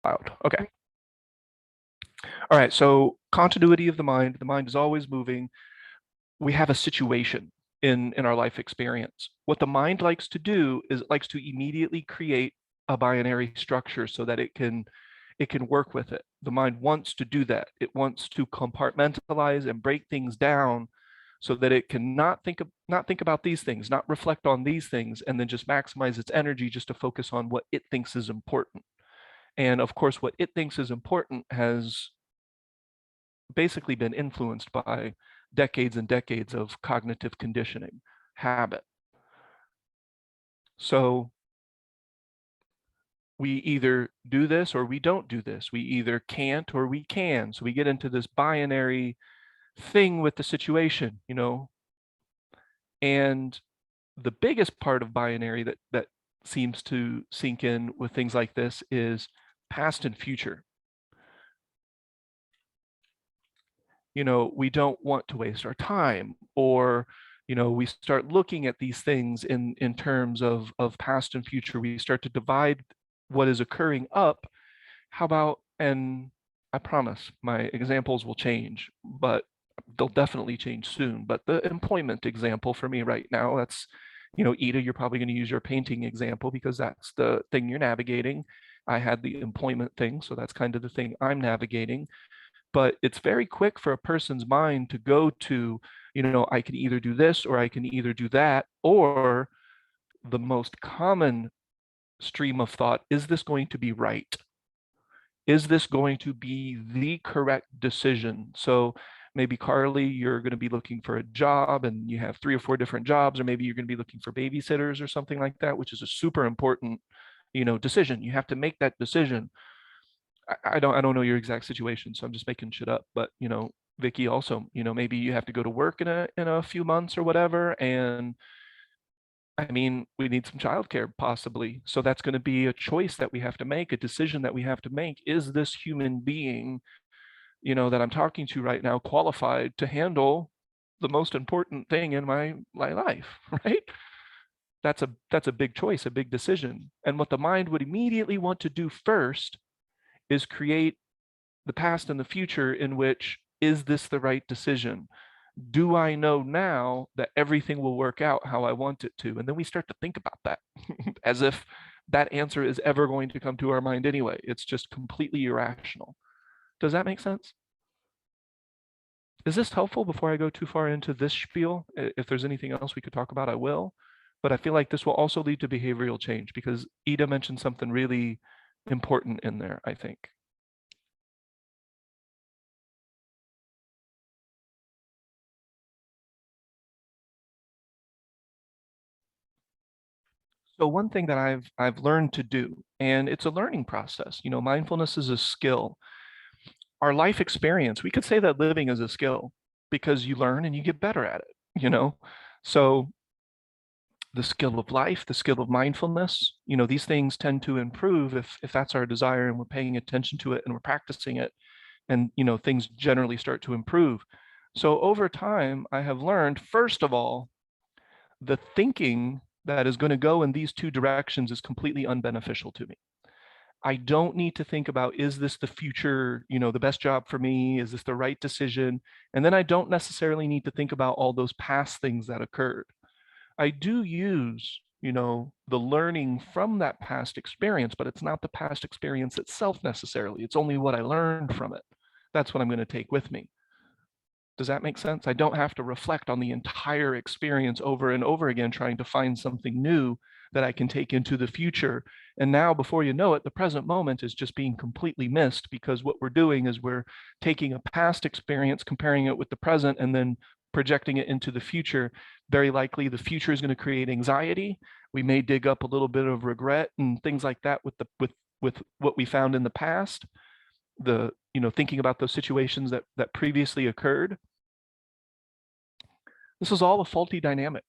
Loud. Okay. All right. So continuity of the mind is always moving. We have a situation in our life experience. What the mind likes to do is it likes to immediately create a binary structure so that it can work with it. The mind wants to do that. It wants to compartmentalize and break things down so that it can not think about these things, not reflect on these things, and then just maximize its energy just to focus on what it thinks is important. And of course, what it thinks is important has basically been influenced by decades and decades of cognitive conditioning, habit. So we either do this or we don't do this. We either can't or we can. So we get into this binary thing with the situation. And the biggest part of binary that seems to sink in with things like this is past and future. We don't want to waste our time, or we start looking at these things in terms of past and future. We start to divide what is occurring up. How about, and I promise my examples will change, but they'll definitely change soon. But the employment example for me right now, that's, Ida, you're probably going to use your painting example because that's the thing you're navigating. I had the employment thing, so that's kind of the thing I'm navigating. But it's very quick for a person's mind to go to, I can either do this or I can either do that, or the most common stream of thought, is this going to be right? Is this going to be the correct decision? So maybe Carly, you're going to be looking for a job and you have 3 or 4 different jobs, or maybe you're going to be looking for babysitters or something like that, which is a super important, decision. You have to make that decision. I don't know your exact situation, so I'm just making shit up. But Vicky also, maybe you have to go to work in a few months or whatever, and I mean, we need some childcare possibly. So that's going to be a choice that we have to make, a decision that we have to make. Is this human being, that I'm talking to right now, qualified to handle the most important thing in my life, right? That's a big choice, a big decision. And what the mind would immediately want to do first is create the past and the future in which, is this the right decision? Do I know now that everything will work out how I want it to? And then we start to think about that as if that answer is ever going to come to our mind anyway. It's just completely irrational. Does that make sense? Is this helpful before I go too far into this spiel? If there's anything else we could talk about, I will. But I feel like this will also lead to behavioral change because Ida mentioned something really important in there, I think. So one thing that I've learned to do, and it's a learning process. Mindfulness is a skill. Our life experience, we could say that living is a skill because you learn and you get better at it. So the skill of life, the skill of mindfulness, these things tend to improve if that's our desire and we're paying attention to it and we're practicing it, and things generally start to improve. So over time, I have learned, first of all, the thinking that is going to go in these two directions is completely unbeneficial to me. I don't need to think about, is this the future, the best job for me? Is this the right decision? And then I don't necessarily need to think about all those past things that occurred. I do use, the learning from that past experience, but it's not the past experience itself necessarily. It's only what I learned from it. That's what I'm going to take with me. Does that make sense? I don't have to reflect on the entire experience over and over again, trying to find something new that I can take into the future. And now, before you know it, the present moment is just being completely missed because what we're doing is we're taking a past experience, comparing it with the present, and then projecting it into the future. Very likely, the future is going to create anxiety. We may dig up a little bit of regret and things like that with what we found in the past. Thinking about those situations that previously occurred. This is all a faulty dynamic.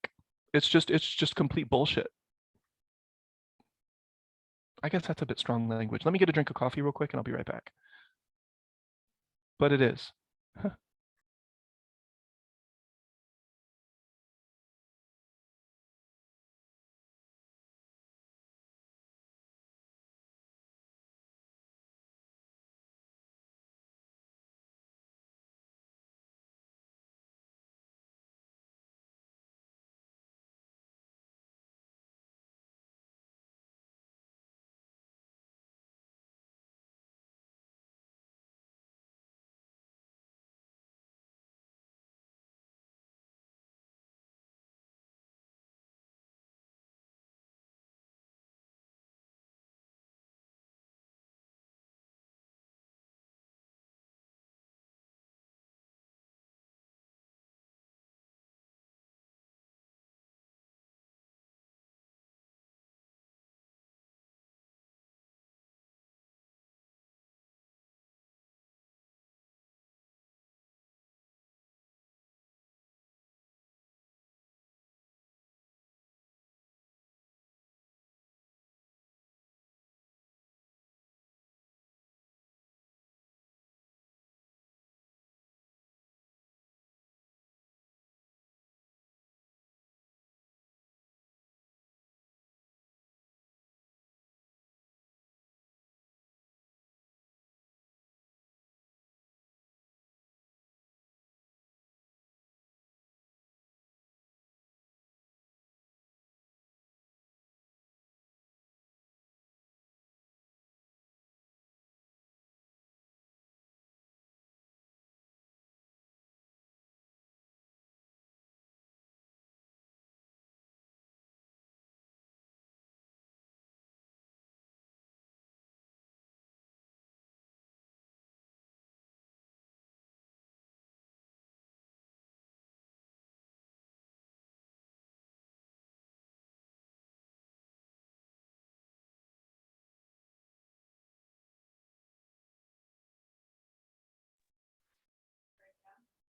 It's just complete bullshit. I guess that's a bit strong language. Let me get a drink of coffee real quick and I'll be right back. But it is.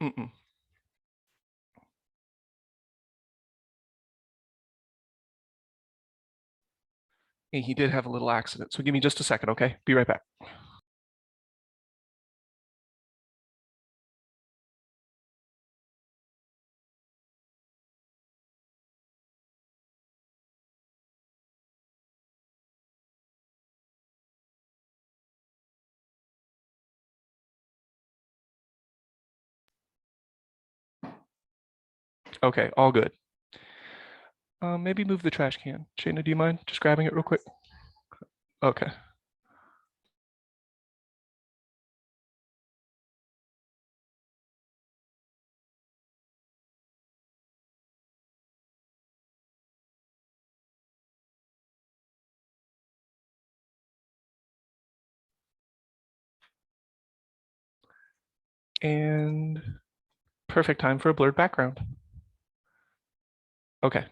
Mm-mm. And he did have a little accident. So give me just a second, okay? Be right back. Okay, all good. Maybe move the trash can. Shayna, do you mind just grabbing it real quick? Okay. And perfect time for a blurred background. Okay,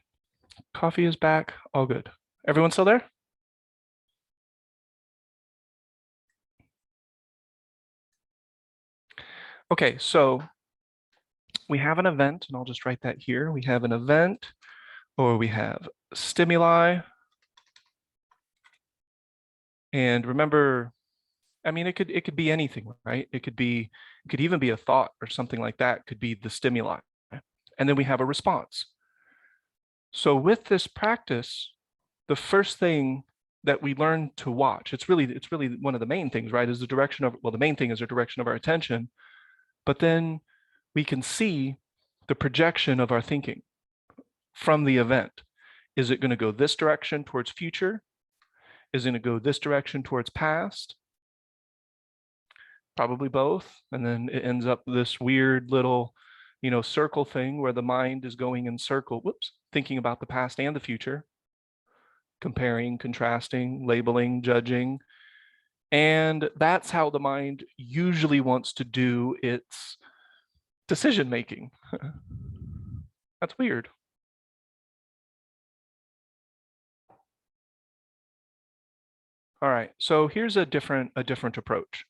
coffee is back, all good. Everyone still there? Okay, so we have an event, and I'll just write that here. We have an event, or we have stimuli. And remember, I mean, it could be anything, right? It could even be a thought or something like that, could be the stimuli. And then we have a response. So with this practice, the first thing that we learn to watch, it's really one of the main things, right? Is the direction of, well, the main thing is the direction of our attention, but then we can see the projection of our thinking from the event. Is it going to go this direction towards future? Is it going to go this direction towards past? Probably both. And then it ends up this weird little, circle thing where the mind is going in circle, whoops, thinking about the past and the future, comparing, contrasting, labeling, judging. And that's how the mind usually wants to do its decision making. That's weird. All right, so here's a different approach.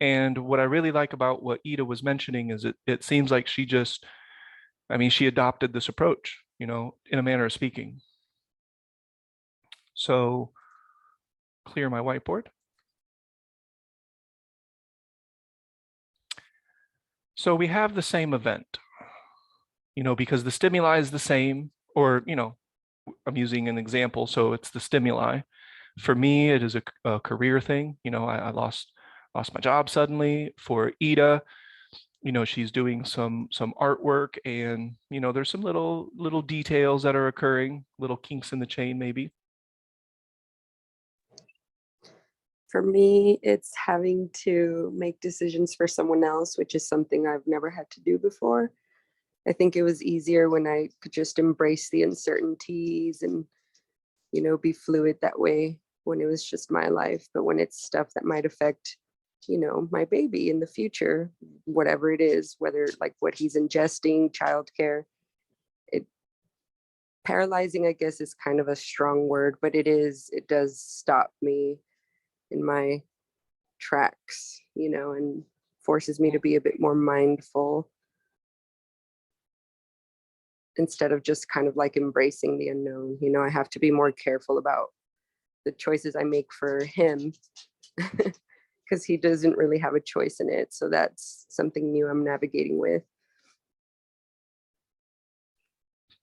And what I really like about what Ida was mentioning is it seems like she just, I mean, she adopted this approach, in a manner of speaking. So clear my whiteboard. So we have the same event, because the stimuli is the same, or, I'm using an example, so it's the stimuli. For me, it is a career thing. I lost my job suddenly. For Ida, she's doing some artwork, and there's some little details that are occurring, little kinks in the chain maybe. For me, it's having to make decisions for someone else, which is something I've never had to do before. I think it was easier when I could just embrace the uncertainties and, be fluid that way when it was just my life. But when it's stuff that might affect, my baby in the future, whatever it is, whether like what he's ingesting, childcare, it paralyzing, I guess, is kind of a strong word, but it does stop me in my tracks, and forces me to be a bit more mindful instead of just kind of like embracing the unknown. I have to be more careful about the choices I make for him because he doesn't really have a choice in it. So that's something new I'm navigating with.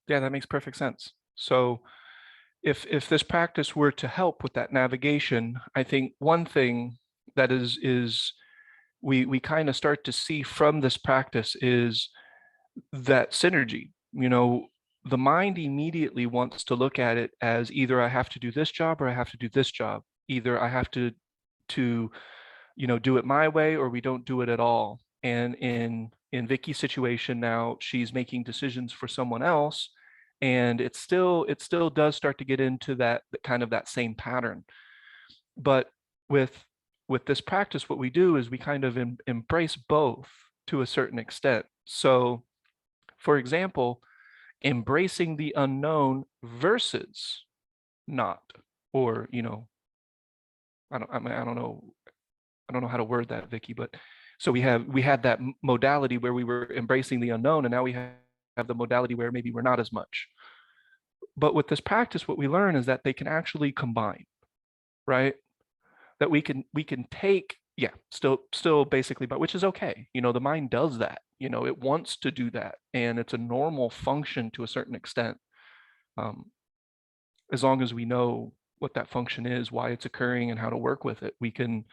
Yeah, that makes perfect sense. So if this practice were to help with that navigation, I think one thing that is we kind of start to see from this practice is that synergy. The mind immediately wants to look at it as either I have to do this job or I have to do this job. Either I have to do it my way or we don't do it at all. And in Vicky's situation now, she's making decisions for someone else, and it still does start to get into that kind of that same pattern. But with with this practice, what we do is we kind of embrace both to a certain extent. So, for example, embracing the unknown versus not, or I don't know how to word that, Vicky, but So we had that modality where we were embracing the unknown, and now we have the modality where maybe we're not as much. But with this practice, what we learn is that they can actually combine, right? That we can take, yeah, still basically, but which is okay. The mind does that. It wants to do that, and it's a normal function to a certain extent. Um, as long as we know what that function is, why it's occurring, and how to work with it, we can.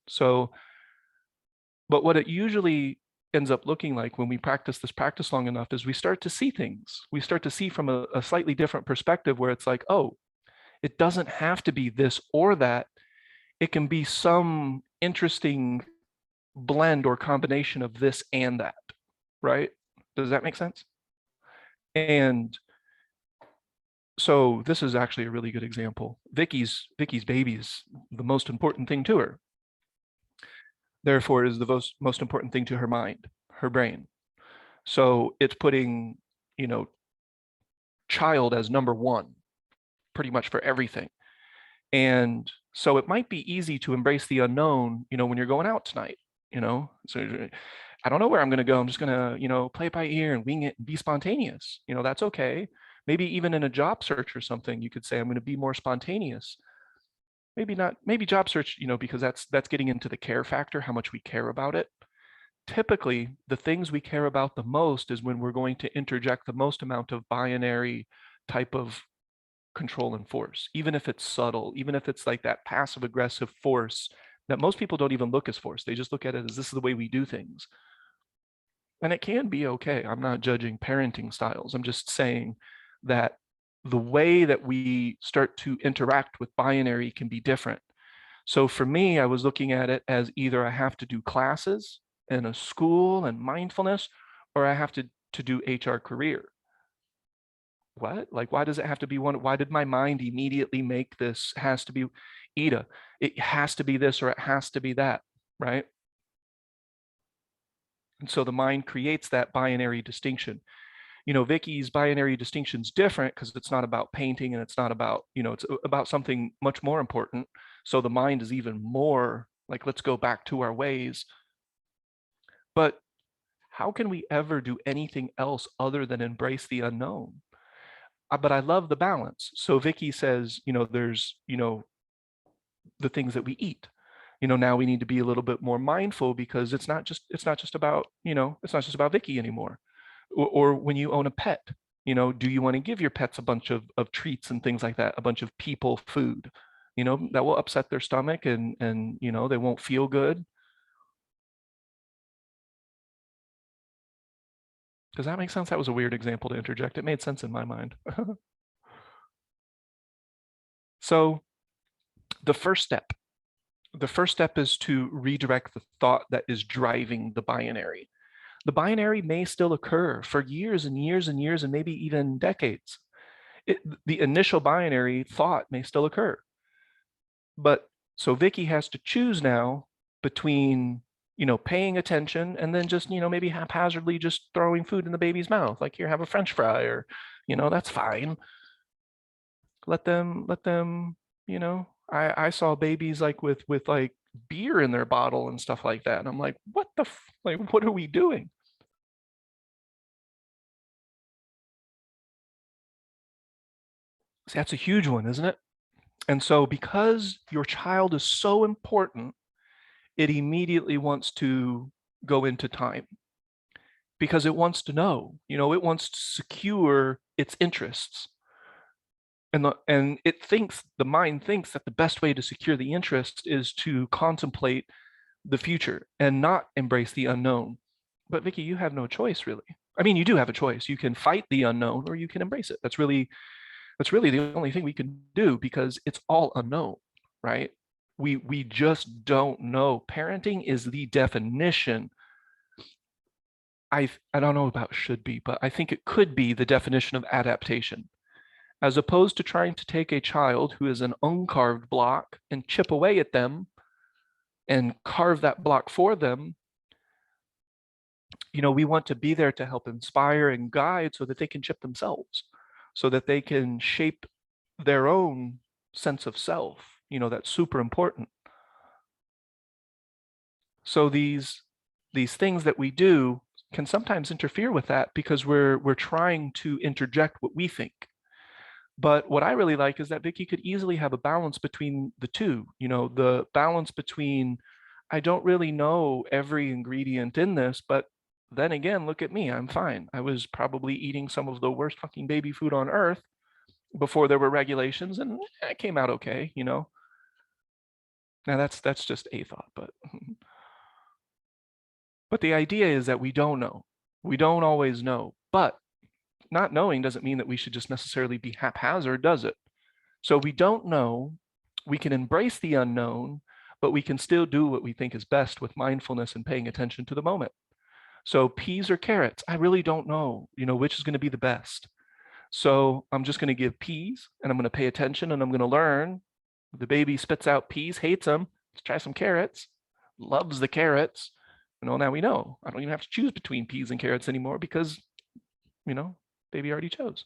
So, but what it usually ends up looking like when we practice this practice long enough is we start to see things. We start to see from a slightly different perspective where it's like, oh, it doesn't have to be this or that. It can be some interesting blend or combination of this and that, right? Does that make sense? And so this is actually a really good example. Vicky's baby is the most important thing to her. Therefore, it is the most important thing to her mind, her brain. So it's putting, you know, child as number one, pretty much for everything. And so it might be easy to embrace the unknown, when you're going out tonight, So I don't know where I'm going to go. I'm just going to, play it by ear and wing it and be spontaneous. That's okay. Maybe even in a job search or something, you could say, I'm going to be more spontaneous. Maybe not, maybe job search, because that's getting into the care factor, how much we care about it. Typically, the things we care about the most is when we're going to interject the most amount of binary type of control and force, even if it's subtle, even if it's like that passive aggressive force that most people don't even look as force. They just look at it as this is the way we do things. And it can be okay. I'm not judging parenting styles. I'm just saying that the way that we start to interact with binary can be different. So for me, I was looking at it as either I have to do classes in a school and mindfulness, or I have to do HR career. What? Like, why does it have to be one? Why did my mind immediately make this has to be Ida? It has to be this or it has to be that, right? And so the mind creates that binary distinction. Vicky's binary distinction is different because it's not about painting and it's not about, it's about something much more important. So the mind is even more like, let's go back to our ways. But how can we ever do anything else other than embrace the unknown? But I love the balance. So Vicky says, there's, the things that we eat. Now we need to be a little bit more mindful because it's not just about, it's not just about Vicky anymore. Or when you own a pet, do you want to give your pets a bunch of treats and things like that, a bunch of people food, that will upset their stomach and they won't feel good. Does that make sense? That was a weird example to interject. It made sense in my mind. So the first step the first step is to redirect the thought that is driving the binary. The binary may still occur for years and years and years and maybe even decades. The initial binary thought may still occur. But so Vicky has to choose now between, paying attention and then just, maybe haphazardly just throwing food in the baby's mouth. Like, here, have a French fry, or, that's fine. Let them, I saw babies like with like beer in their bottle and stuff like that. And I'm like, like, what are we doing? See, that's a huge one, isn't it? And so because your child is so important, it immediately wants to go into time because it wants to know, it wants to secure its interests. And the mind thinks that the best way to secure the interest is to contemplate the future and not embrace the unknown. But Vicky, you have no choice, really. I mean, you do have a choice. You can fight the unknown or you can embrace it. That's really the only thing we can do because it's all unknown, right? We just don't know. Parenting is the definition. I don't know about should be, but I think it could be the definition of adaptation. As opposed to trying to take a child who is an uncarved block and chip away at them and carve that block for them, we want to be there to help inspire and guide so that they can chip themselves, so that they can shape their own sense of self. That's super important. So these things that we do can sometimes interfere with that because we're trying to interject what we think. But what I really like is that Vicky could easily have a balance between the two, the balance between I don't really know every ingredient in this, but then again, look at me, I'm fine. I was probably eating some of the worst fucking baby food on earth before there were regulations, and it. Came out okay. Now that's just a thought, but but the idea is that we don't know. We don't always know, but not knowing doesn't mean that we should just necessarily be haphazard, does it? So we don't know, we can embrace the unknown, but we can still do what we think is best with mindfulness and paying attention to the moment. So peas or carrots, I really don't know, which is going to be the best. So I'm just going to give peas and I'm going to pay attention and I'm going to learn. The baby spits out peas, hates them. Let's try some carrots, loves the carrots. Now we know. I don't even have to choose between peas and carrots anymore because, baby already chose.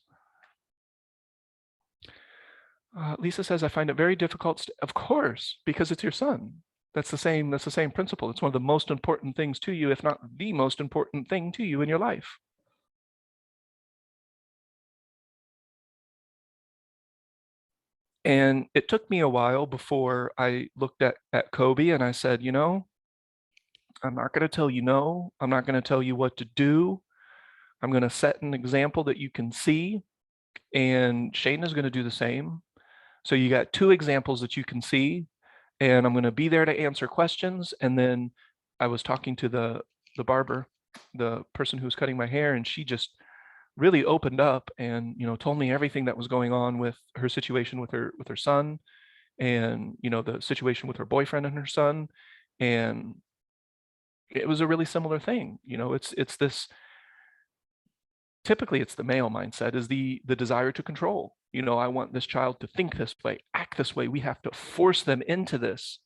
Lisa says, I find it very difficult. Of course, because it's your son. That's the same principle. It's one of the most important things to you, if not the most important thing to you in your life. And it took me a while before I looked at Kobe and I said, I'm not going to tell you no. I'm not going to tell you what to do. I'm going to set an example that you can see. And Shane is going to do the same. So you got two examples that you can see. And I'm going to be there to answer questions. And then I was talking to the barber, the person who was cutting my hair, and she just really opened up and told me everything that was going on with her situation with her son, and the situation with her boyfriend and her son. And it was a really similar thing. It's this, typically it's the male mindset, is the desire to control. I want this child to think this way, act this way. We have to force them into this.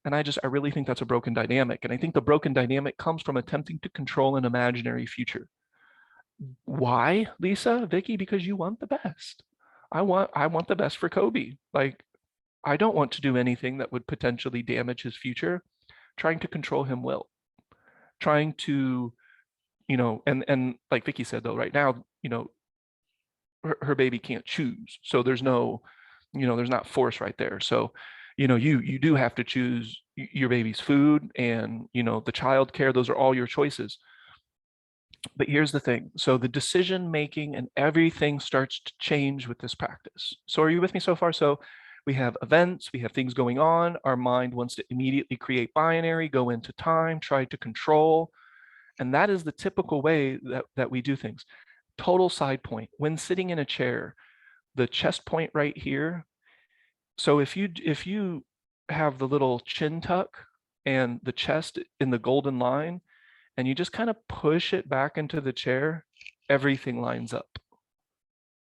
And I really think that's a broken dynamic. And I think the broken dynamic comes from attempting to control an imaginary future. Why, Lisa, Vicky? Because you want the best. I want the best for Kobe. Like, I don't want to do anything that would potentially damage his future. Trying to control him will. Trying to, and like Vicky said though, right now, her baby can't choose. So there's no, there's not force right there. So, you do have to choose your baby's food and, the child care. Those are all your choices. But here's the thing. So the decision making and everything starts to change with this practice. So are you with me so far? So we have events, we have things going on. Our mind wants to immediately create binary, go into time, try to control. And that is the typical way that we do things. Total side point. When sitting in a chair, the chest point right here. So if you have the little chin tuck and the chest in the golden line, and you just kind of push it back into the chair, everything lines up.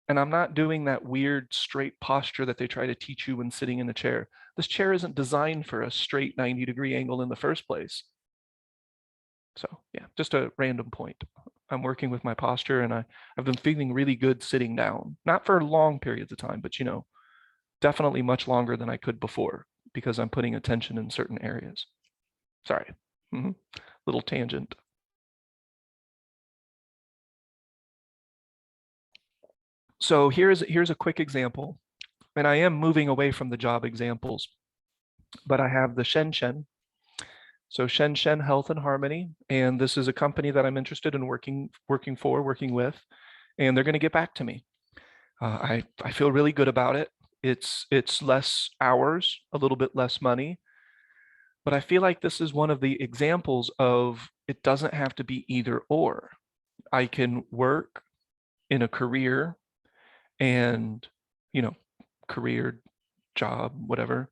And I'm not doing that weird straight posture that they try to teach you when sitting in a chair. This chair isn't designed for a straight 90-degree angle in the first place. So yeah, just a random point. I'm working with my posture and I've been feeling really good sitting down, not for long periods of time, but definitely much longer than I could before because I'm putting attention in certain areas. Sorry, little tangent. So here's a quick example, and I am moving away from the job examples, but I have the Shen Shen. So Shen Shen Health and Harmony, and this is a company that I'm interested in working with, and they're going to get back to me. I feel really good about it. It's less hours, a little bit less money, but I feel like this is one of the examples of it doesn't have to be either or. I can work in a career and, career, job, whatever.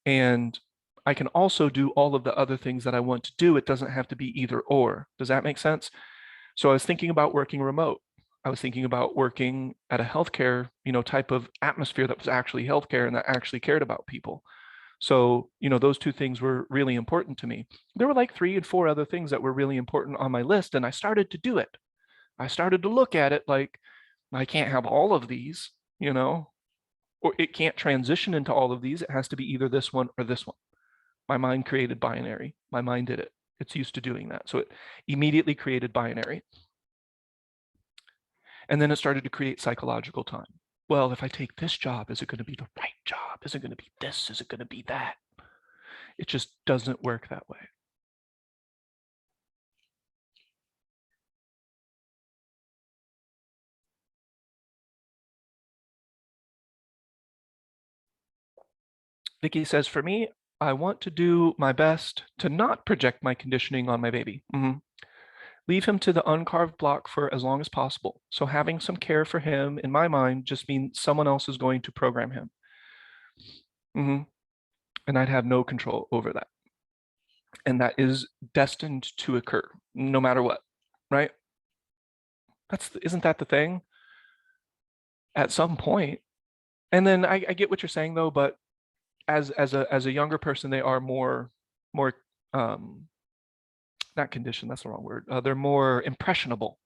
And I can also do all of the other things that I want to do. It doesn't have to be either or. Does that make sense? So I was thinking about working remote. I was thinking about working at a healthcare, type of atmosphere that was actually healthcare and that actually cared about people. So, those two things were really important to me. There were like 3 and 4 other things that were really important on my list, and I started to do it. I started to look at it like, I can't have all of these, or it can't transition into all of these. It has to be either this one or this one. My mind created binary. My mind did it. It's used to doing that. So it immediately created binary. And then it started to create psychological time. Well, if I take this job, is it going to be the right job? Is it going to be this? Is it going to be that? It just doesn't work that way. Vicky says, for me, I want to do my best to not project my conditioning on my baby. Leave him to the uncarved block for as long as possible. So having some care for him, in my mind, just means someone else is going to program him. And I'd have no control over that. And that is destined to occur, no matter what, right? Isn't that the thing? At some point. And then I get what you're saying though, but as a younger person, they are more not conditioned, that's the wrong word. They're more impressionable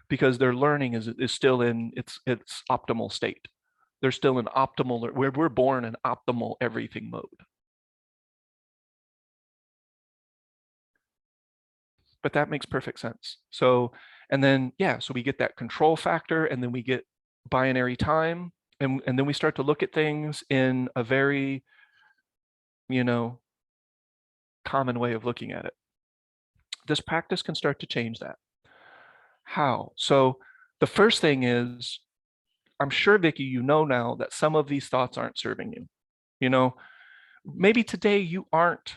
because their learning is still in its optimal state. They're still in optimal, we're born in optimal everything mode. But that makes perfect sense. So, and then, yeah, so we get that control factor, and then we get binary time, and then we start to look at things in a very, common way of looking at it. This practice can start to change that. How? So the first thing is, I'm sure, Vicky, you know now that some of these thoughts aren't serving you. Maybe today you aren't,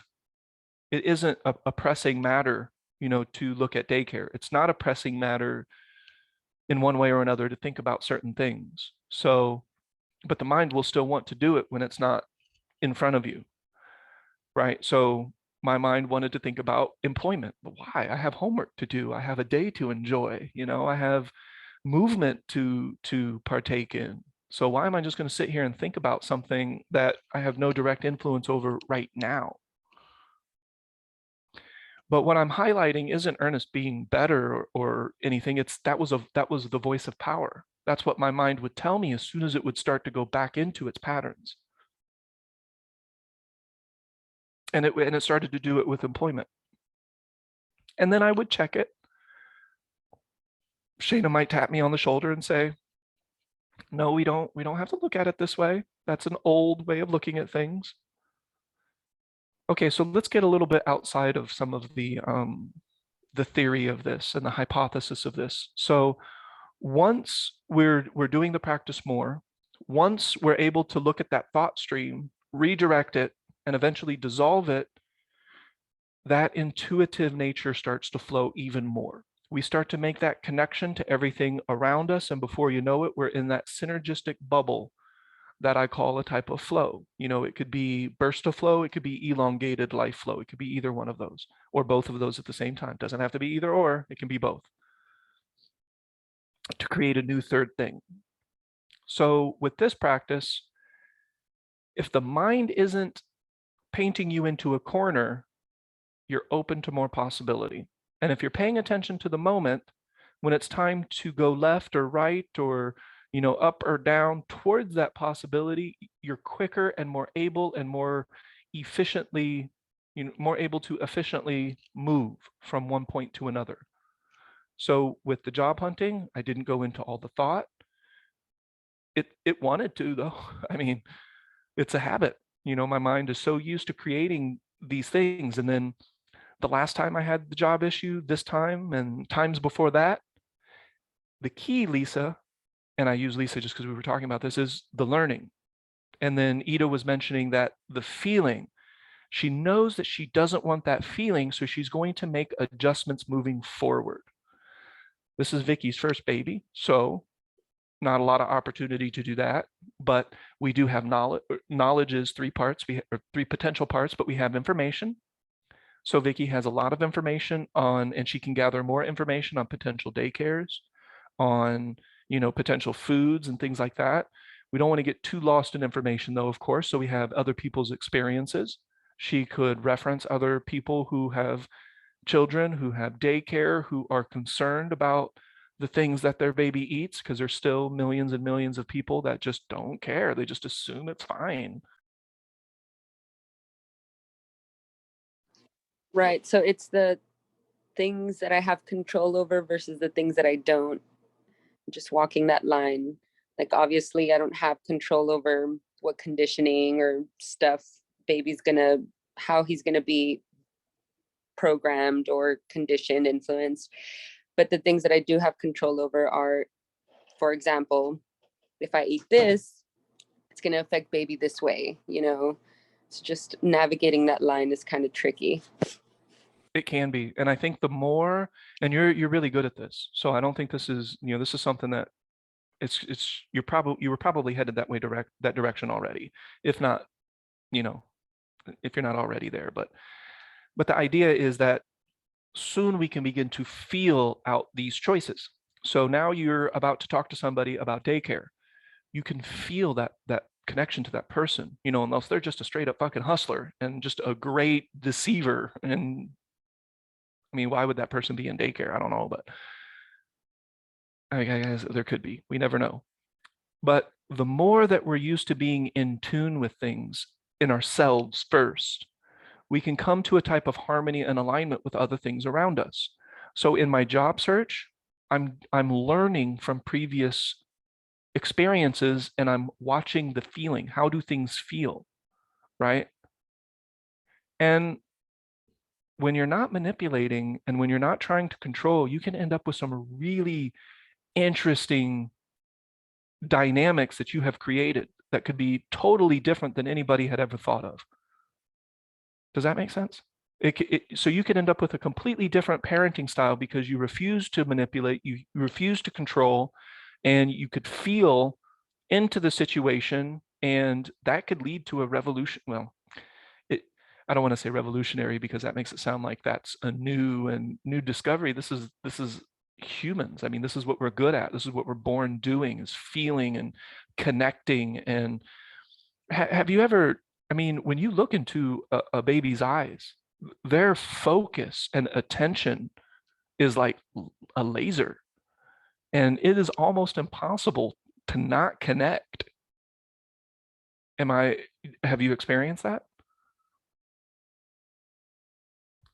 it isn't a pressing matter, to look at daycare. It's not a pressing matter in one way or another to think about certain things. So, but the mind will still want to do it when it's not in front of you, right? So my mind wanted to think about employment. But why? I have homework to do. I have a day to enjoy. I have movement to partake in. So why am I just going to sit here and think about something that I have no direct influence over right now? But what I'm highlighting isn't Ernest being better or anything. That was the voice of power. That's what my mind would tell me as soon as it would start to go back into its patterns. And it started to do it with employment. And then I would check it. Shayna might tap me on the shoulder and say, no, we don't have to look at it this way. That's an old way of looking at things. Okay, so let's get a little bit outside of some of the theory of this and the hypothesis of this. So once we're doing the practice more, once we're able to look at that thought stream, redirect it, and eventually dissolve it, that intuitive nature starts to flow even more. We start to make that connection to everything around us, and before you know it, we're in that synergistic bubble that I call a type of flow. It could be burst of flow, it could be elongated life flow, it could be either one of those, or both of those at the same time. It doesn't have to be either or, it can be both, to create a new third thing. So with this practice, if the mind isn't painting you into a corner, you're open to more possibility. And if you're paying attention to the moment, when it's time to go left or right or up or down towards that possibility, you're quicker and more able and more efficiently, more able to efficiently move from one point to another. So with the job hunting, I didn't go into all the thought. It wanted to, though. I mean, it's a habit. My mind is so used to creating these things. And then the last time I had the job issue, this time and times before that, the key, Lisa, and I use Lisa just because we were talking about this, is the learning. And then Ida was mentioning that the feeling, she knows that she doesn't want that feeling, so she's going to make adjustments moving forward. This is Vicky's first baby, so not a lot of opportunity to do that, but we do have knowledge. Knowledge is three parts, three potential parts, but we have information. So Vicky has a lot of information on, and she can gather more information on potential daycares, on potential foods and things like that. We don't want to get too lost in information though, of course, so we have other people's experiences. She could reference other people who have children, who have daycare, who are concerned about the things that their baby eats, because there's still millions and millions of people that just don't care. They just assume it's fine. Right. So it's the things that I have control over versus the things that I don't. Just walking that line. Like, obviously, I don't have control over what conditioning or stuff baby's gonna, how he's gonna be programmed or conditioned, influenced. But the things that I do have control over are, for example, if I eat this, it's going to affect baby this way, you know? It's just navigating that line is kind of tricky. It can be. And I think the more, and you're really good at this. So I don't think this is, this is something that you were probably headed that direction already. If not, you know, if you're not already there. But the idea is that soon we can begin to feel out these choices. So now you're about to talk to somebody about daycare. You can feel that connection to that person, unless they're just a straight up fucking hustler and just a great deceiver. And I mean, why would that person be in daycare? I don't know, but I guess there could be. We never know. But the more that we're used to being in tune with things in ourselves first, we can come to a type of harmony and alignment with other things around us. So in my job search, I'm learning from previous experiences and I'm watching the feeling. How do things feel? Right. And when you're not manipulating and when you're not trying to control, you can end up with some really interesting dynamics that you have created that could be totally different than anybody had ever thought of. Does that make sense? So you could end up with a completely different parenting style because you refuse to manipulate, you refuse to control, and you could feel into the situation, and that could lead to a revolution. Well, it, I don't want to say revolutionary because that makes it sound like that's a new discovery. This is humans. I mean, this is what we're good at. This is what we're born doing, is feeling and connecting. And have you ever, I mean, when you look into a baby's eyes, their focus and attention is like a laser, and it is almost impossible to not connect. Am I, have you experienced that?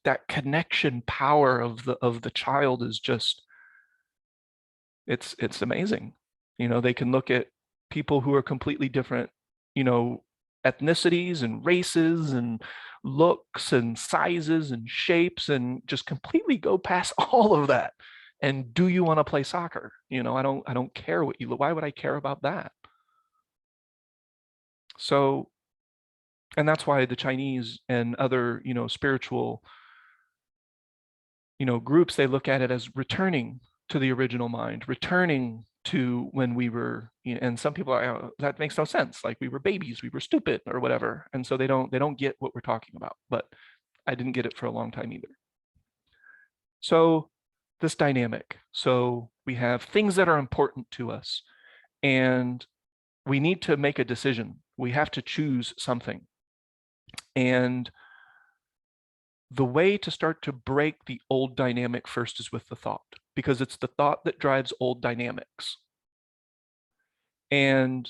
That connection power of the child is just, it's amazing. They can look at people who are completely different, you know, ethnicities and races and looks and sizes and shapes and just completely go past all of that. And do you want to play soccer? I don't care what you look. Why would I care about that? So, and that's why the Chinese and other, spiritual, groups, they look at it as returning to the original mind, returning to when we were, and some people are, "Oh, that makes no sense. Like we were babies, we were stupid or whatever." And so they don't get what we're talking about. But I didn't get it for a long time either. So this dynamic. So we have things that are important to us, and we need to make a decision. We have to choose something. And the way to start to break the old dynamic first is with the thought, because it's the thought that drives old dynamics. And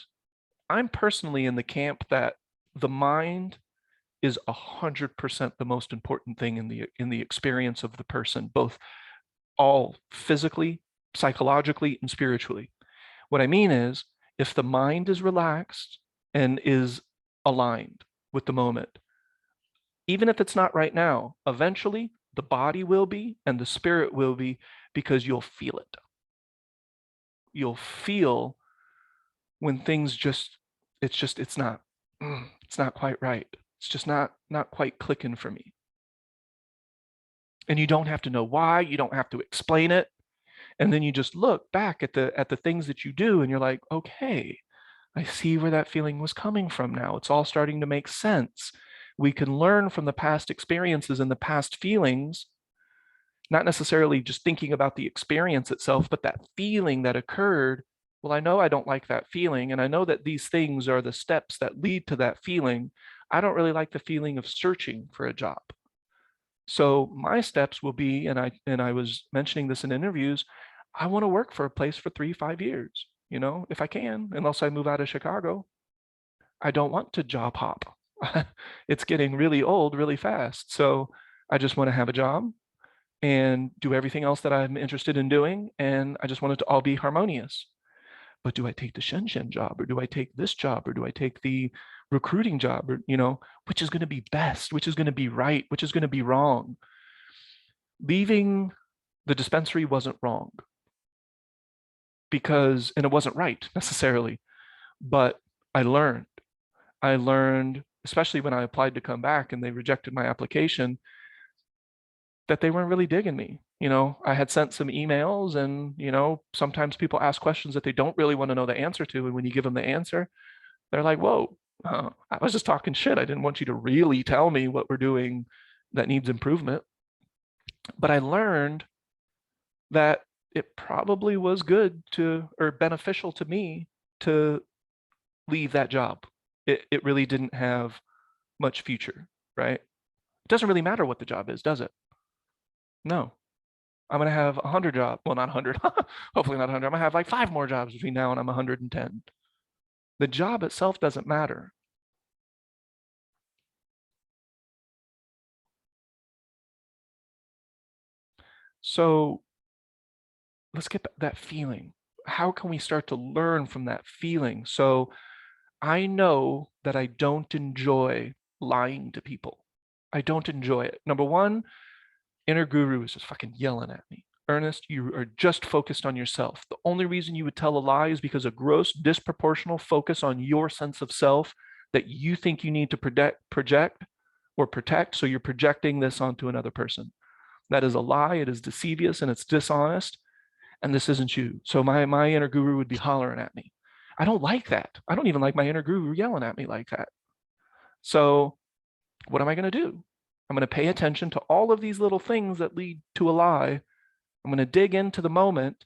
I'm personally in the camp that the mind is 100% the most important thing in the experience of the person, both all physically, psychologically, and spiritually. What I mean is, if the mind is relaxed and is aligned with the moment, even if it's not right now, eventually the body will be and the spirit will be, because you'll feel it. You'll feel when things it's not quite right. It's just not quite clicking for me. And you don't have to know why, you don't have to explain it. And then you just look back at the things that you do and you're like, okay, I see where that feeling was coming from now. It's all starting to make sense. We can learn from the past experiences and the past feelings, not necessarily just thinking about the experience itself, but that feeling that occurred. Well, I know I don't like that feeling, and I know that these things are the steps that lead to that feeling. I don't really like the feeling of searching for a job. So my steps will be, and I was mentioning this in interviews, I want to work for a place for 3, 5 years, if I can, unless I move out of Chicago. I don't want to job hop. It's getting really old really fast. So I just want to have a job and do everything else that I'm interested in doing. And I just want it to all be harmonious. But do I take the Shenzhen job, or do I take this job, or do I take the recruiting job, or, which is going to be best, which is going to be right, which is going to be wrong? Leaving the dispensary wasn't wrong and it wasn't right necessarily, but I learned. I learned, especially when I applied to come back and they rejected my application, that they weren't really digging me. I had sent some emails, and, sometimes people ask questions that they don't really want to know the answer to. And when you give them the answer, they're like, whoa, I was just talking shit. I didn't want you to really tell me what we're doing that needs improvement. But I learned that it probably was good or beneficial to me to leave that job. It really didn't have much future, right? It doesn't really matter what the job is, does it? No. I'm going to have 100 jobs. Well, not 100. Hopefully not 100. I'm going to have like 5 more jobs between now and I'm 110. The job itself doesn't matter. So let's get that feeling. How can we start to learn from that feeling? So I know that I don't enjoy lying to people. I don't enjoy it. Number one, inner guru is just fucking yelling at me. Ernest, you are just focused on yourself. The only reason you would tell a lie is because of gross, disproportional focus on your sense of self that you think you need to project or protect. So you're projecting this onto another person. That is a lie. It is deceivious and it's dishonest. And this isn't you. So my inner guru would be hollering at me. I don't like that. I don't even like my inner guru yelling at me like that. So what am I going to do? I'm going to pay attention to all of these little things that lead to a lie. I'm going to dig into the moment.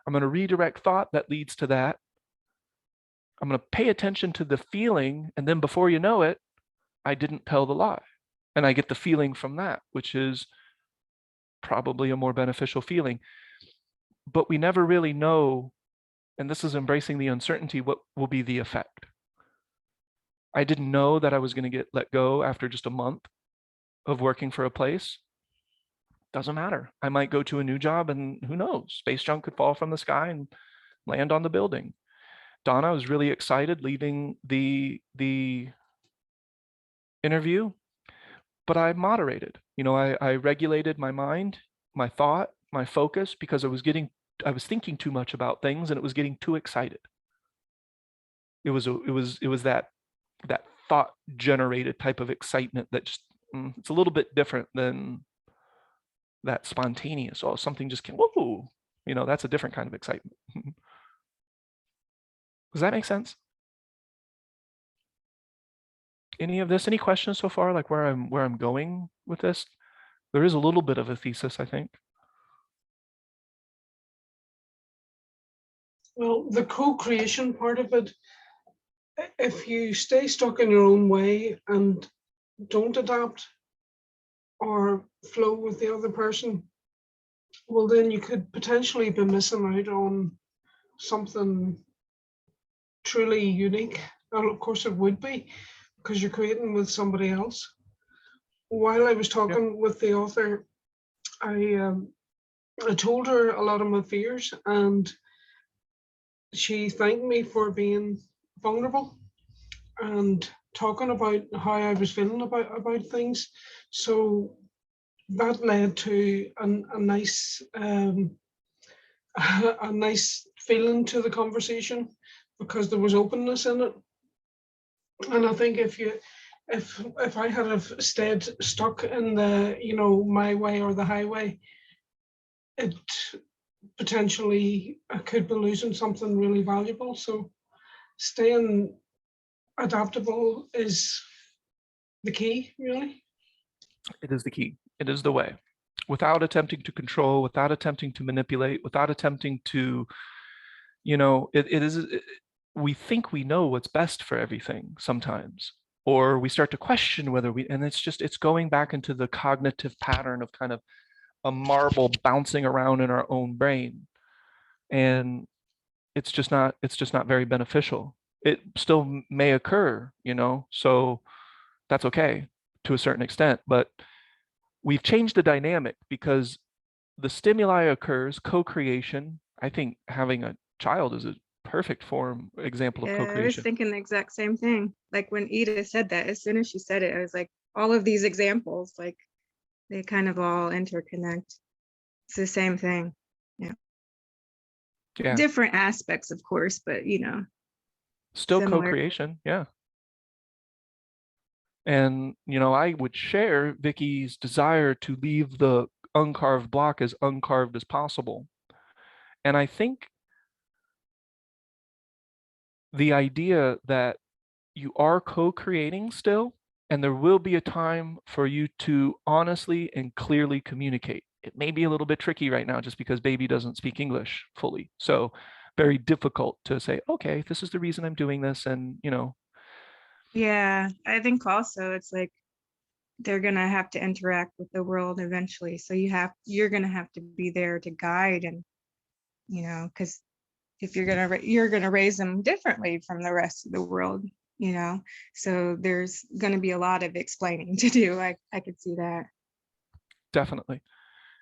I'm going to redirect thought that leads to that. I'm going to pay attention to the feeling. And then before you know it, I didn't tell the lie. And I get the feeling from that, which is probably a more beneficial feeling. But we never really know, and this is embracing the uncertainty, what will be the effect. I didn't know that I was going to get let go after just a month of working for a place. Doesn't matter. I might go to a new job and who knows, space junk could fall from the sky and land on the building. Donna was really excited leaving the interview, but I moderated. I regulated my mind, my thought, my focus, because I was thinking too much about things and it was getting too excited. It was that thought generated type of excitement that just it's a little bit different than that spontaneous. Oh, something just came. Whoa, that's a different kind of excitement. Does that make sense? Any of this? Any questions so far? Like where I'm going with this? There is a little bit of a thesis, I think. Well, the co-creation part of it, if you stay stuck in your own way and don't adapt or flow with the other person, well, then you could potentially be missing out on something truly unique. And of course, it would be because you're creating with somebody else. While I was talking with the author, I told her a lot of my fears, and she thanked me for being vulnerable and talking about how I was feeling about things. So that led to a nice a nice feeling to the conversation because there was openness in it. And I think if I had have stayed stuck in the my way or the highway, it potentially I could be losing something really valuable. So staying adaptable is the key, really. It is the key. It is the way. Without attempting to control, without attempting to manipulate, without attempting to, we think we know what's best for everything sometimes, or we start to question whether and it's going back into the cognitive pattern of kind of a marble bouncing around in our own brain. And it's just not very beneficial. It still may occur, so that's okay to a certain extent, but we've changed the dynamic because the stimuli occurs, co-creation. I think having a child is a perfect example of Yeah, I was co-creation. thinking the exact same thing. Like when Ida said that, as soon as she said it, I was like, all of these examples, like they kind of all interconnect. It's the same thing. Yeah. Yeah, Different aspects, of course, but still similar. co-creation. Yeah. And, I would share Vicky's desire to leave the uncarved block as uncarved as possible. And I think the idea that you are co-creating still, and there will be a time for you to honestly and clearly communicate. It may be a little bit tricky right now just because baby doesn't speak English fully. So very difficult to say, okay, this is the reason I'm doing this. And, Yeah, I think also it's like they're gonna have to interact with the world eventually. So you're gonna have to be there to guide and because if you're gonna raise them differently from the rest of the world, so there's gonna be a lot of explaining to do. I could see that. definitely.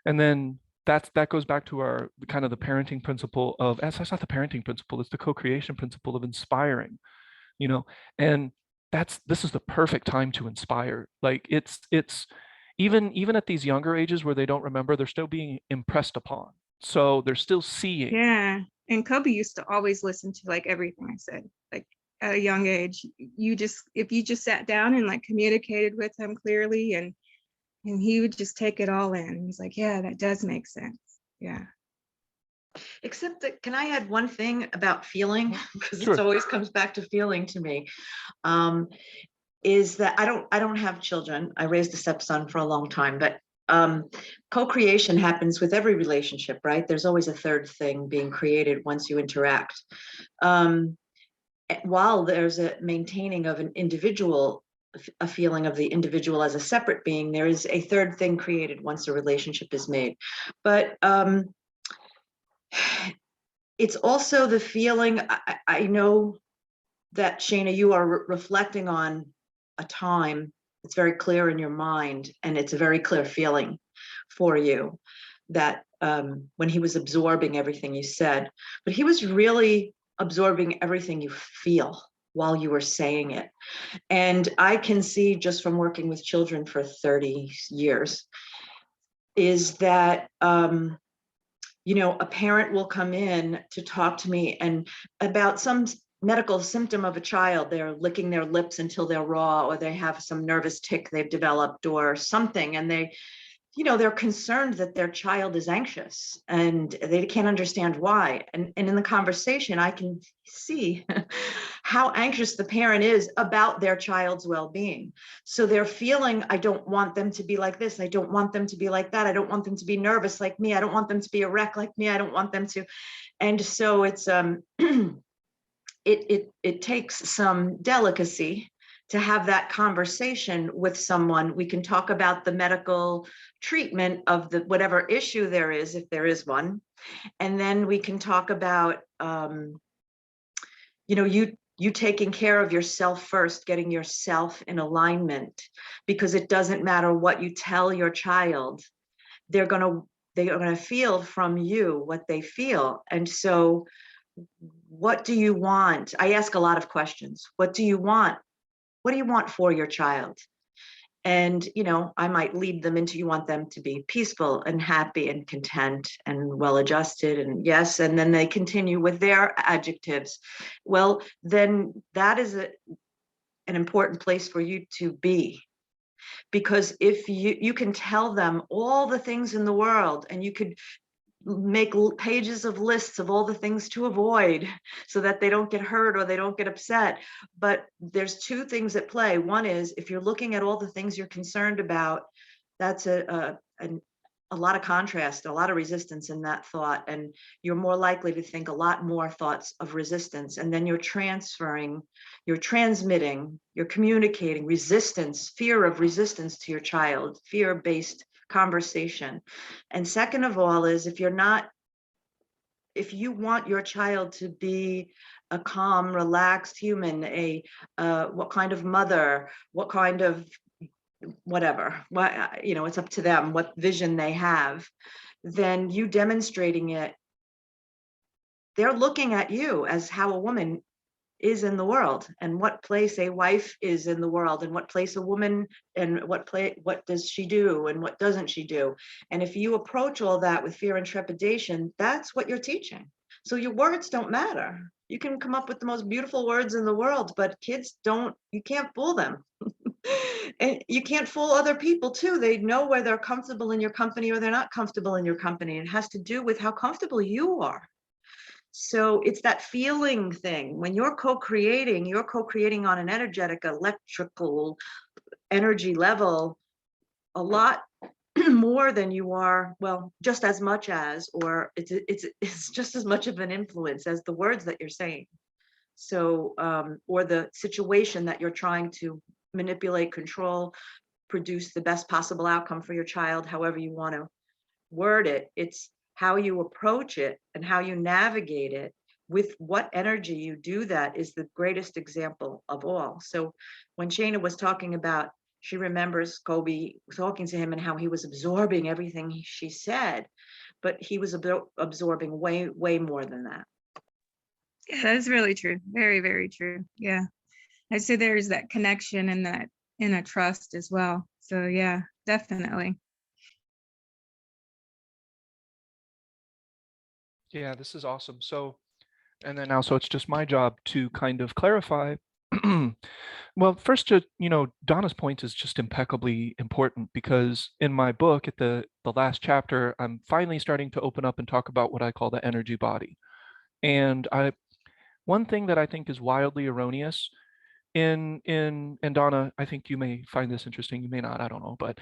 And then that goes back to our kind of the parenting principle of, that's not the parenting principle, it's the co-creation principle of inspiring, and this is the perfect time to inspire. Like it's even at these younger ages where they don't remember, they're still being impressed upon. So they're still seeing. Yeah. And Kobe used to always listen to like everything I said, like at a young age. If you just sat down and like communicated with him clearly and he would just take it all in. He's like, yeah, that does make sense. Yeah. Except that, can I add one thing about feeling? Because Sure. it always comes back to feeling to me. Is that I don't have children. I raised a stepson for a long time, but co-creation happens with every relationship, right? There's always a third thing being created once you interact. While there's a maintaining of an individual, a feeling of the individual as a separate being, there is a third thing created once a relationship is made. But it's also the feeling, I know that Shana, you are reflecting on a time that's very clear in your mind, and it's a very clear feeling for you that when he was absorbing everything you said, but he was really absorbing everything you feel while you were saying it. And I can see just from working with children for 30 years is that a parent will come in to talk to me and about some medical symptom of a child. They're licking their lips until they're raw, or they have some nervous tic they've developed or something. And they're concerned that their child is anxious and they can't understand why. And in the conversation, I can see how anxious the parent is about their child's well-being. So they're feeling, I don't want them to be like this. I don't want them to be like that. I don't want them to be nervous like me. I don't want them to be a wreck like me. I don't want them to. And so it's, it takes some delicacy to have that conversation with someone. We can talk about the medical treatment of the whatever issue there is, if there is one. And then we can talk about, you taking care of yourself first, getting yourself in alignment, because it doesn't matter what you tell your child, they're going to feel from you what they feel. And so what do you want? I ask a lot of questions. What do you want? What do you want for your child? And, I might lead them into, you want them to be peaceful and happy and content and well-adjusted, and yes, and then they continue with their adjectives. Well, then that is an important place for you to be. Because if you can tell them all the things in the world, and you could make pages of lists of all the things to avoid so that they don't get hurt or they don't get upset. But there's two things at play. One is, if you're looking at all the things you're concerned about, that's a lot of contrast, a lot of resistance in that thought. And you're more likely to think a lot more thoughts of resistance. And then you're transmitting, you're communicating resistance, fear of resistance to your child, fear-based conversation. And second of all is, if you want your child to be a calm, relaxed human, what kind of mother, what kind of whatever, it's up to them what vision they have, then you demonstrating it, they're looking at you as how a woman is in the world, and what place a wife is in the world, and what place a woman, and what does she do and what doesn't she do. And if you approach all that with fear and trepidation, that's what you're teaching. So your words don't matter. You can come up with the most beautiful words in the world, but kids don't, you can't fool them. And you can't fool other people too. They know where they're comfortable in your company or they're not comfortable in your company. It has to do with how comfortable you are. So it's that feeling thing. When you're co-creating on an energetic, electrical energy level, a lot more than you are, well, just as much as, or it's just as much of an influence as the words that you're saying. So, or the situation that you're trying to manipulate, control, produce the best possible outcome for your child, however you want to word it. It's how you approach it and how you navigate it, with what energy you do that is the greatest example of all. So when Shana was talking about, she remembers Kobe talking to him and how he was absorbing everything she said, but he was absorbing way, way more than that. Yeah, that's really true. Very, very true. Yeah. I'd say there's that connection and that inner trust as well. So yeah, definitely. Yeah, this is awesome. So, and then also it's just my job to kind of clarify. Well, first, Donna's point is just impeccably important, because in my book, at the last chapter, I'm finally starting to open up and talk about what I call the energy body. And one thing that I think is wildly erroneous and Donna, I think you may find this interesting, you may not, I don't know, but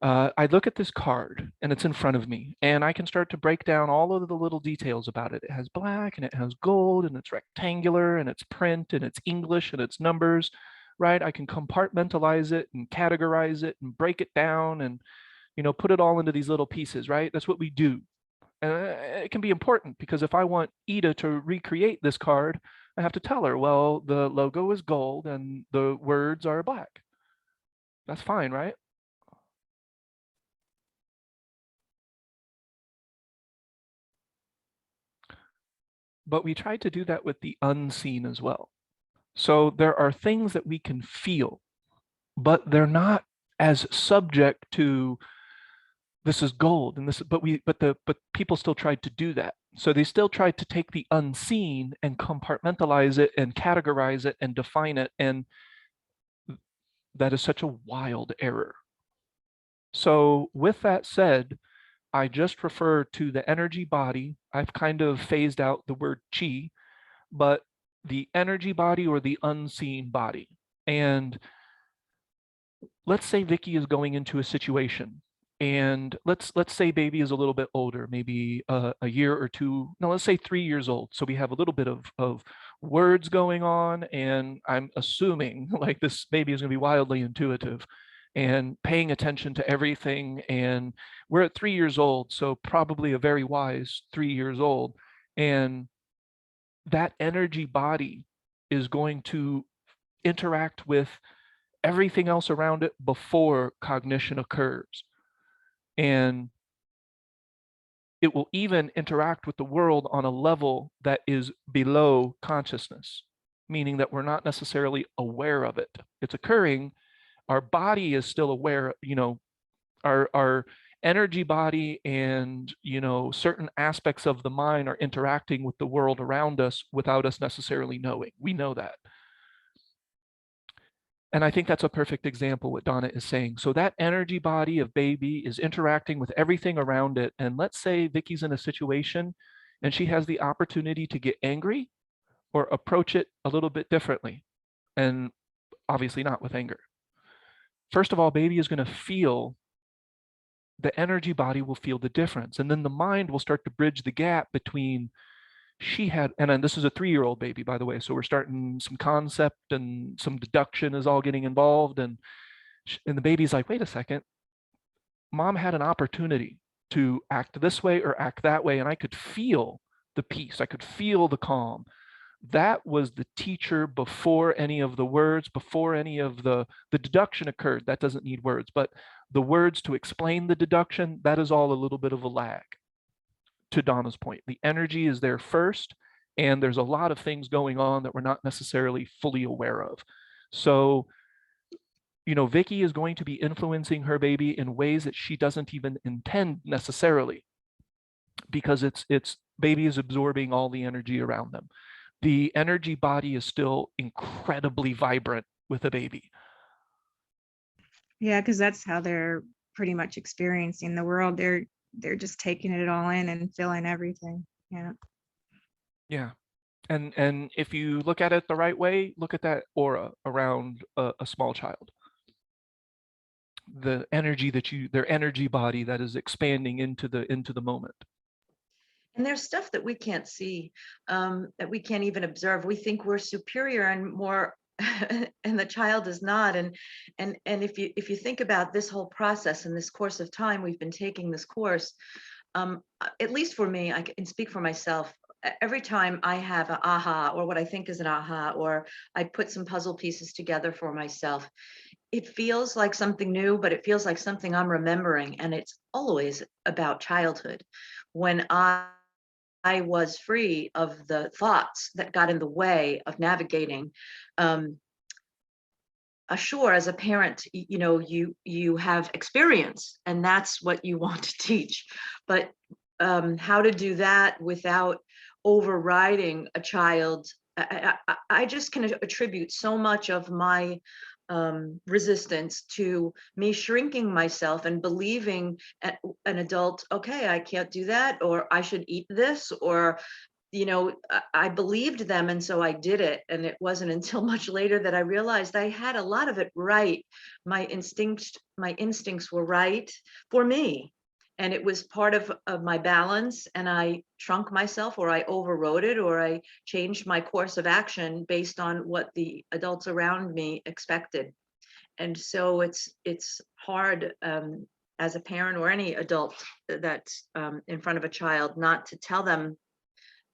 I look at this card and it's in front of me, and I can start to break down all of the little details about it. It has black and it has gold and it's rectangular and it's print and it's English and it's numbers, right? I can compartmentalize it and categorize it and break it down and, put it all into these little pieces, right? That's what we do. And it can be important, because if I want Ida to recreate this card, I have to tell her, well, the logo is gold and the words are black. That's fine, right? But we try to do that with the unseen as well. So there are things that we can feel, but they're not as subject to this is gold and this, but people still tried to do that. So they still tried to take the unseen and compartmentalize it and categorize it and define it. And that is such a wild error. So with that said, I just refer to the energy body. I've kind of phased out the word chi, but the energy body or the unseen body. And let's say Vicky is going into a situation, and let's say baby is a little bit older, maybe a year or two. No, let's say 3 years old. So we have a little bit of words going on, and I'm assuming like this baby is going to be wildly intuitive and paying attention to everything. And we're at 3 years old, so probably a very wise 3 years old. And that energy body is going to interact with everything else around it before cognition occurs. And it will even interact with the world on a level that is below consciousness, meaning that we're not necessarily aware of it. It's occurring. Our body is still aware, our energy body and, certain aspects of the mind are interacting with the world around us without us necessarily knowing. We know that. And I think that's a perfect example what Donna is saying. So that energy body of baby is interacting with everything around it. And let's say Vicky's in a situation and she has the opportunity to get angry or approach it a little bit differently. And obviously not with anger. First of all, baby is going to feel, the energy body will feel the difference. And then the mind will start to bridge the gap between and then this is a 3-year-old baby, by the way. So we're starting some concept and some deduction is all getting involved. And the baby's like, wait a second, mom had an opportunity to act this way or act that way. And I could feel the peace. I could feel the calm. That was the teacher before any of the words, before any of the deduction occurred. That doesn't need words, but the words to explain the deduction, that is all a little bit of a lag. To Donna's point, the energy is there first, and there's a lot of things going on that we're not necessarily fully aware of. So, you know, Vicky is going to be influencing her baby in ways that she doesn't even intend necessarily, because it's baby is absorbing all the energy around them. The energy body is still incredibly vibrant with a baby. Yeah, because that's how they're pretty much experiencing the world. They're just taking it all in and feeling everything. Yeah. Yeah. And if you look at it the right way, look at that aura around a small child. The energy that their energy body that is expanding into the moment. And there's stuff that we can't see, that we can't even observe. We think we're superior and more, and the child is not. And if you think about this whole process and this course of time we've been taking this course, at least for me, I can speak for myself. Every time I have an aha, or what I think is an aha, or I put some puzzle pieces together for myself, it feels like something new, but it feels like something I'm remembering. And it's always about childhood, when I was free of the thoughts that got in the way of navigating. Sure, as a parent, you know, you have experience, and that's what you want to teach. But how to do that without overriding a child, I just can attribute so much of my resistance to me shrinking myself and believing an adult, okay, I can't do that, or I should eat this, or, you know, I believed them, and so I did it. And it wasn't until much later that I realized I had a lot of it right. My instincts were right for me, and it was part of my balance, and I shrunk myself, or I overrode it, or I changed my course of action based on what the adults around me expected. And so it's hard, as a parent or any adult that's in front of a child, not to tell them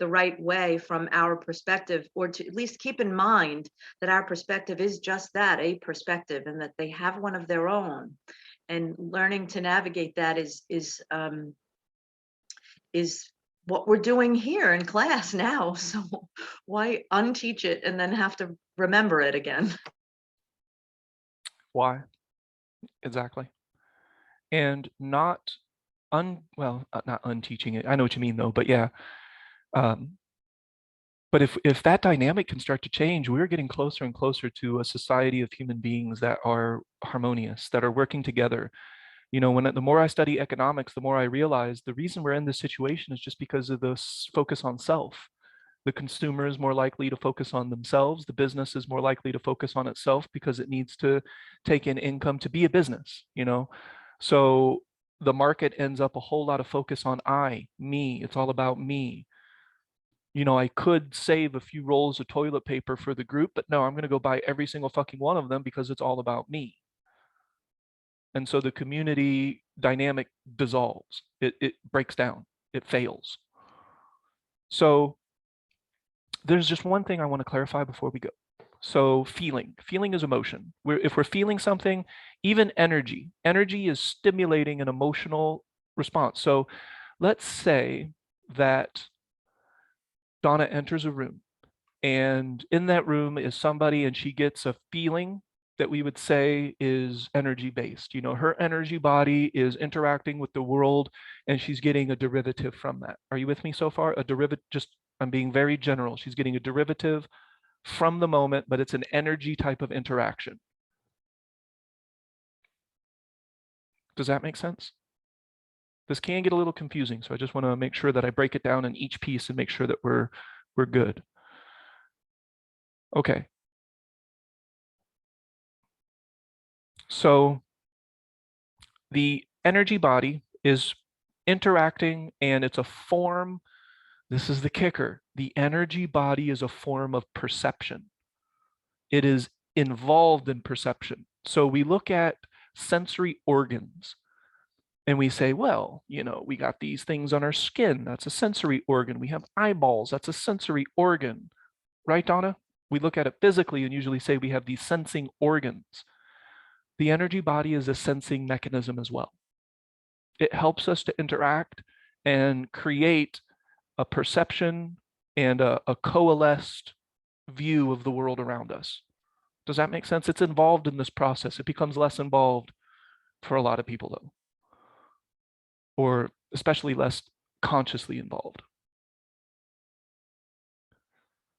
the right way from our perspective, or to at least keep in mind that our perspective is just that, a perspective, and that they have one of their own. And learning to navigate that is what we're doing here in class now. So why unteach it and then have to remember it again? Why? Exactly. And not not unteaching it. I know what you mean though, but yeah. But if that dynamic can start to change, we're getting closer and closer to a society of human beings that are harmonious, that are working together. You know, the more I study economics, the more I realize the reason we're in this situation is just because of this focus on self. The consumer is more likely to focus on themselves. The business is more likely to focus on itself because it needs to take in income to be a business, you know? So the market ends up a whole lot of focus on me. It's all about me. You know, I could save a few rolls of toilet paper for the group, but no, I'm going to go buy every single fucking one of them because it's all about me. And so the community dynamic dissolves. It breaks down. It fails. So there's just one thing I want to clarify before we go. So feeling is emotion. If we're feeling something, even energy is stimulating an emotional response. So let's say that Donna enters a room, and in that room is somebody, and she gets a feeling that we would say is energy based. You know, her energy body is interacting with the world, and she's getting a derivative from that. Are you with me so far? A derivative, just, I'm being very general. She's getting a derivative from the moment, but it's an energy type of interaction. Does that make sense? This can get a little confusing, so I just want to make sure that I break it down in each piece and make sure that we're good. Okay. So the energy body is interacting, and it's a form. This is the kicker. The energy body is a form of perception. It is involved in perception. So we look at sensory organs and we say, well, you know, we got these things on our skin. That's a sensory organ. We have eyeballs. That's a sensory organ. right, Donna? We look at it physically and usually say we have these sensing organs. The energy body is a sensing mechanism as well. It helps us to interact and create a perception and a coalesced view of the world around us. Does that make sense? It's involved in this process. It becomes less involved for a lot of people, though, or especially less consciously involved.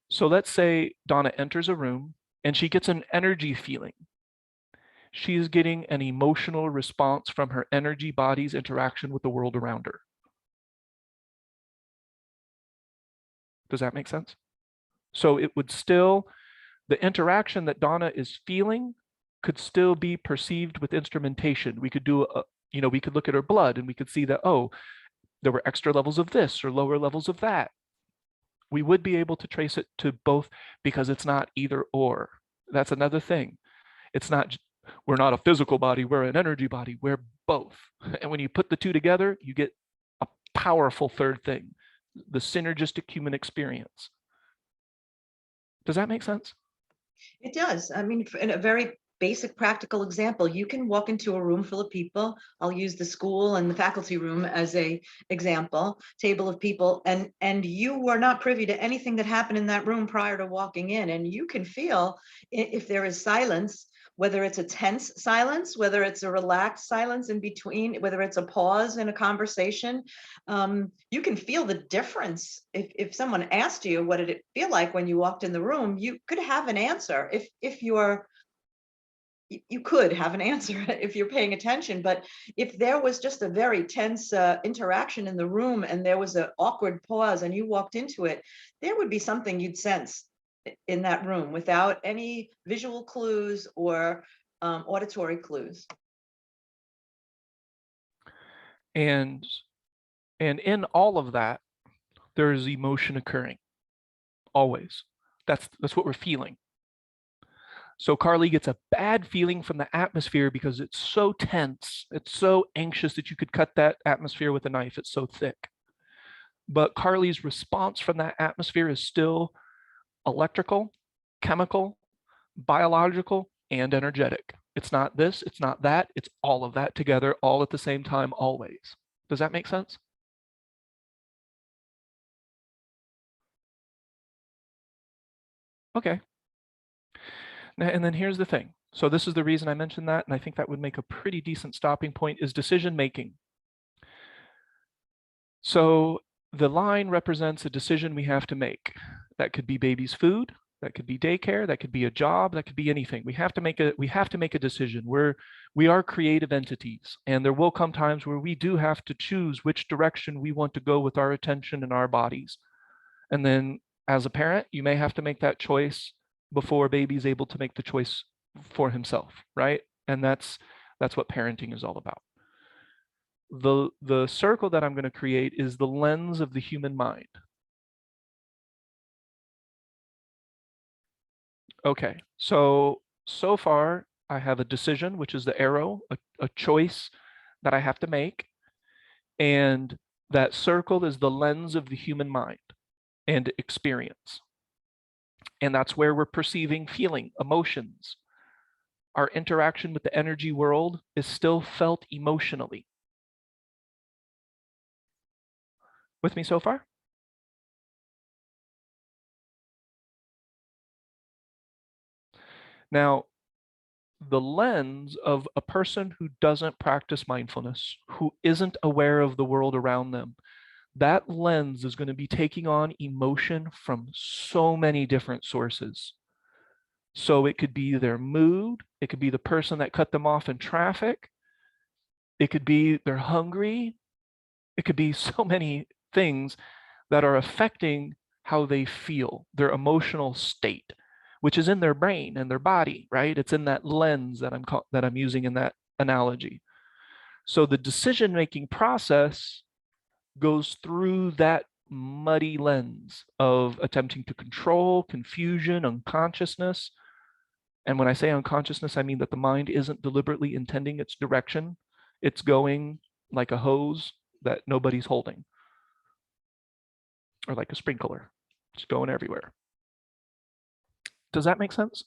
So let's say Donna enters a room and she gets an energy feeling. She is getting an emotional response from her energy body's interaction with the world around her. Does that make sense? So it would still, the interaction that Donna is feeling could still be perceived with instrumentation. We could do a, we could look at her blood and we could see that, oh, there were extra levels of this or lower levels of that. We would be able to trace it to both because it's not either or. That's another thing. It's not, we're not a physical body, we're an energy body, we're both. And when you put the two together, you get a powerful third thing, the synergistic human experience. Does that make sense? It does. I mean, in a very basic practical example, you can walk into a room full of people. I'll use the school and the faculty room as a example, table of people, and you were not privy to anything that happened in that room prior to walking in. And you can feel if there is silence, whether it's a tense silence, whether it's a relaxed silence in between, whether it's a pause in a conversation, you can feel the difference. If someone asked you, what did it feel like when you walked in the room, you could have an answer if you could have an answer if you're paying attention. But if there was just a very tense interaction in the room and there was an awkward pause and you walked into it, there would be something you'd sense in that room without any visual clues or auditory clues. And in all of that, there is emotion occurring, always. That's what we're feeling. So Carly gets a bad feeling from the atmosphere because it's so tense, it's so anxious that you could cut that atmosphere with a knife, it's so thick. But Carly's response from that atmosphere is still electrical, chemical, biological, and energetic. It's not this, it's not that, it's all of that together, all at the same time, always. Does that make sense? Okay. Now, and then here's the thing. So this is the reason I mentioned that, and I think that would make a pretty decent stopping point, is decision making. So the line represents a decision we have to make. That could be baby's food, that could be daycare, that could be a job, that could be anything. We have to make a decision. We are creative entities, and there will come times where we do have to choose which direction we want to go with our attention and our bodies. And then as a parent, you may have to make that choice before baby's able to make the choice for himself, right? And that's what parenting is all about. The circle that I'm going to create is the lens of the human mind. Okay, so far I have a decision, which is the arrow, a choice that I have to make. And that circle is the lens of the human mind and experience. And that's where we're perceiving feeling, emotions. Our interaction with the energy world is still felt emotionally. With me so far? Now, the lens of a person who doesn't practice mindfulness, who isn't aware of the world around them, that lens is going to be taking on emotion from so many different sources. So it could be their mood, it could be the person that cut them off in traffic, it could be they're hungry, it could be so many things that are affecting how they feel, their emotional state, which is in their brain and their body, right? It's in that lens that I'm using in that analogy. So the decision-making process goes through that muddy lens of attempting to control, confusion, unconsciousness. And when I say unconsciousness, I mean that the mind isn't deliberately intending its direction. It's going like a hose that nobody's holding, or like a sprinkler, just going everywhere. Does that make sense?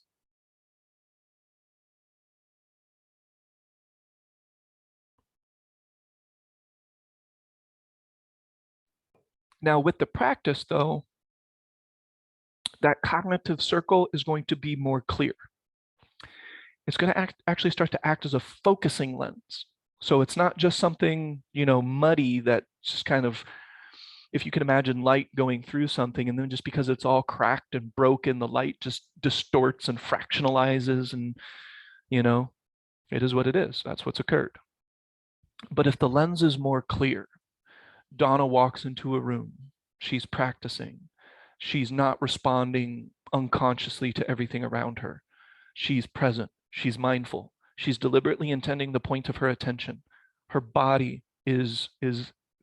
Now with the practice though, that cognitive circle is going to be more clear. It's going to actually start to act as a focusing lens. So it's not just something, muddy that just kind of, if you can imagine light going through something, and then just because it's all cracked and broken, the light just distorts and fractionalizes, and, it is what it is. That's what's occurred. But if the lens is more clear, Donna walks into a room, she's practicing, she's not responding unconsciously to everything around her. She's present, she's mindful, she's deliberately intending the point of her attention. Her body is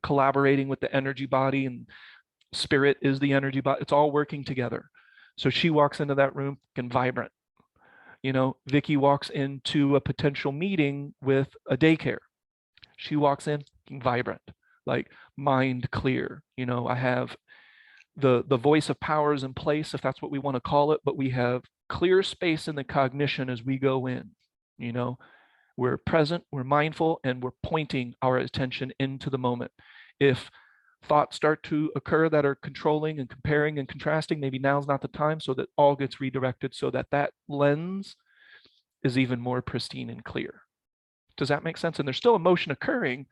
collaborating with the energy body, and spirit is the energy body. It's all working together. So she walks into that room and vibrant. Vicky walks into a potential meeting with a daycare. She walks in vibrant, like mind clear. I have the voice of power is in place, if that's what we want to call it, but we have clear space in the cognition as we go in. We're present, we're mindful, and we're pointing our attention into the moment. If thoughts start to occur that are controlling and comparing and contrasting, maybe now's not the time, so that all gets redirected so that that lens is even more pristine and clear. Does that make sense? And there's still emotion occurring.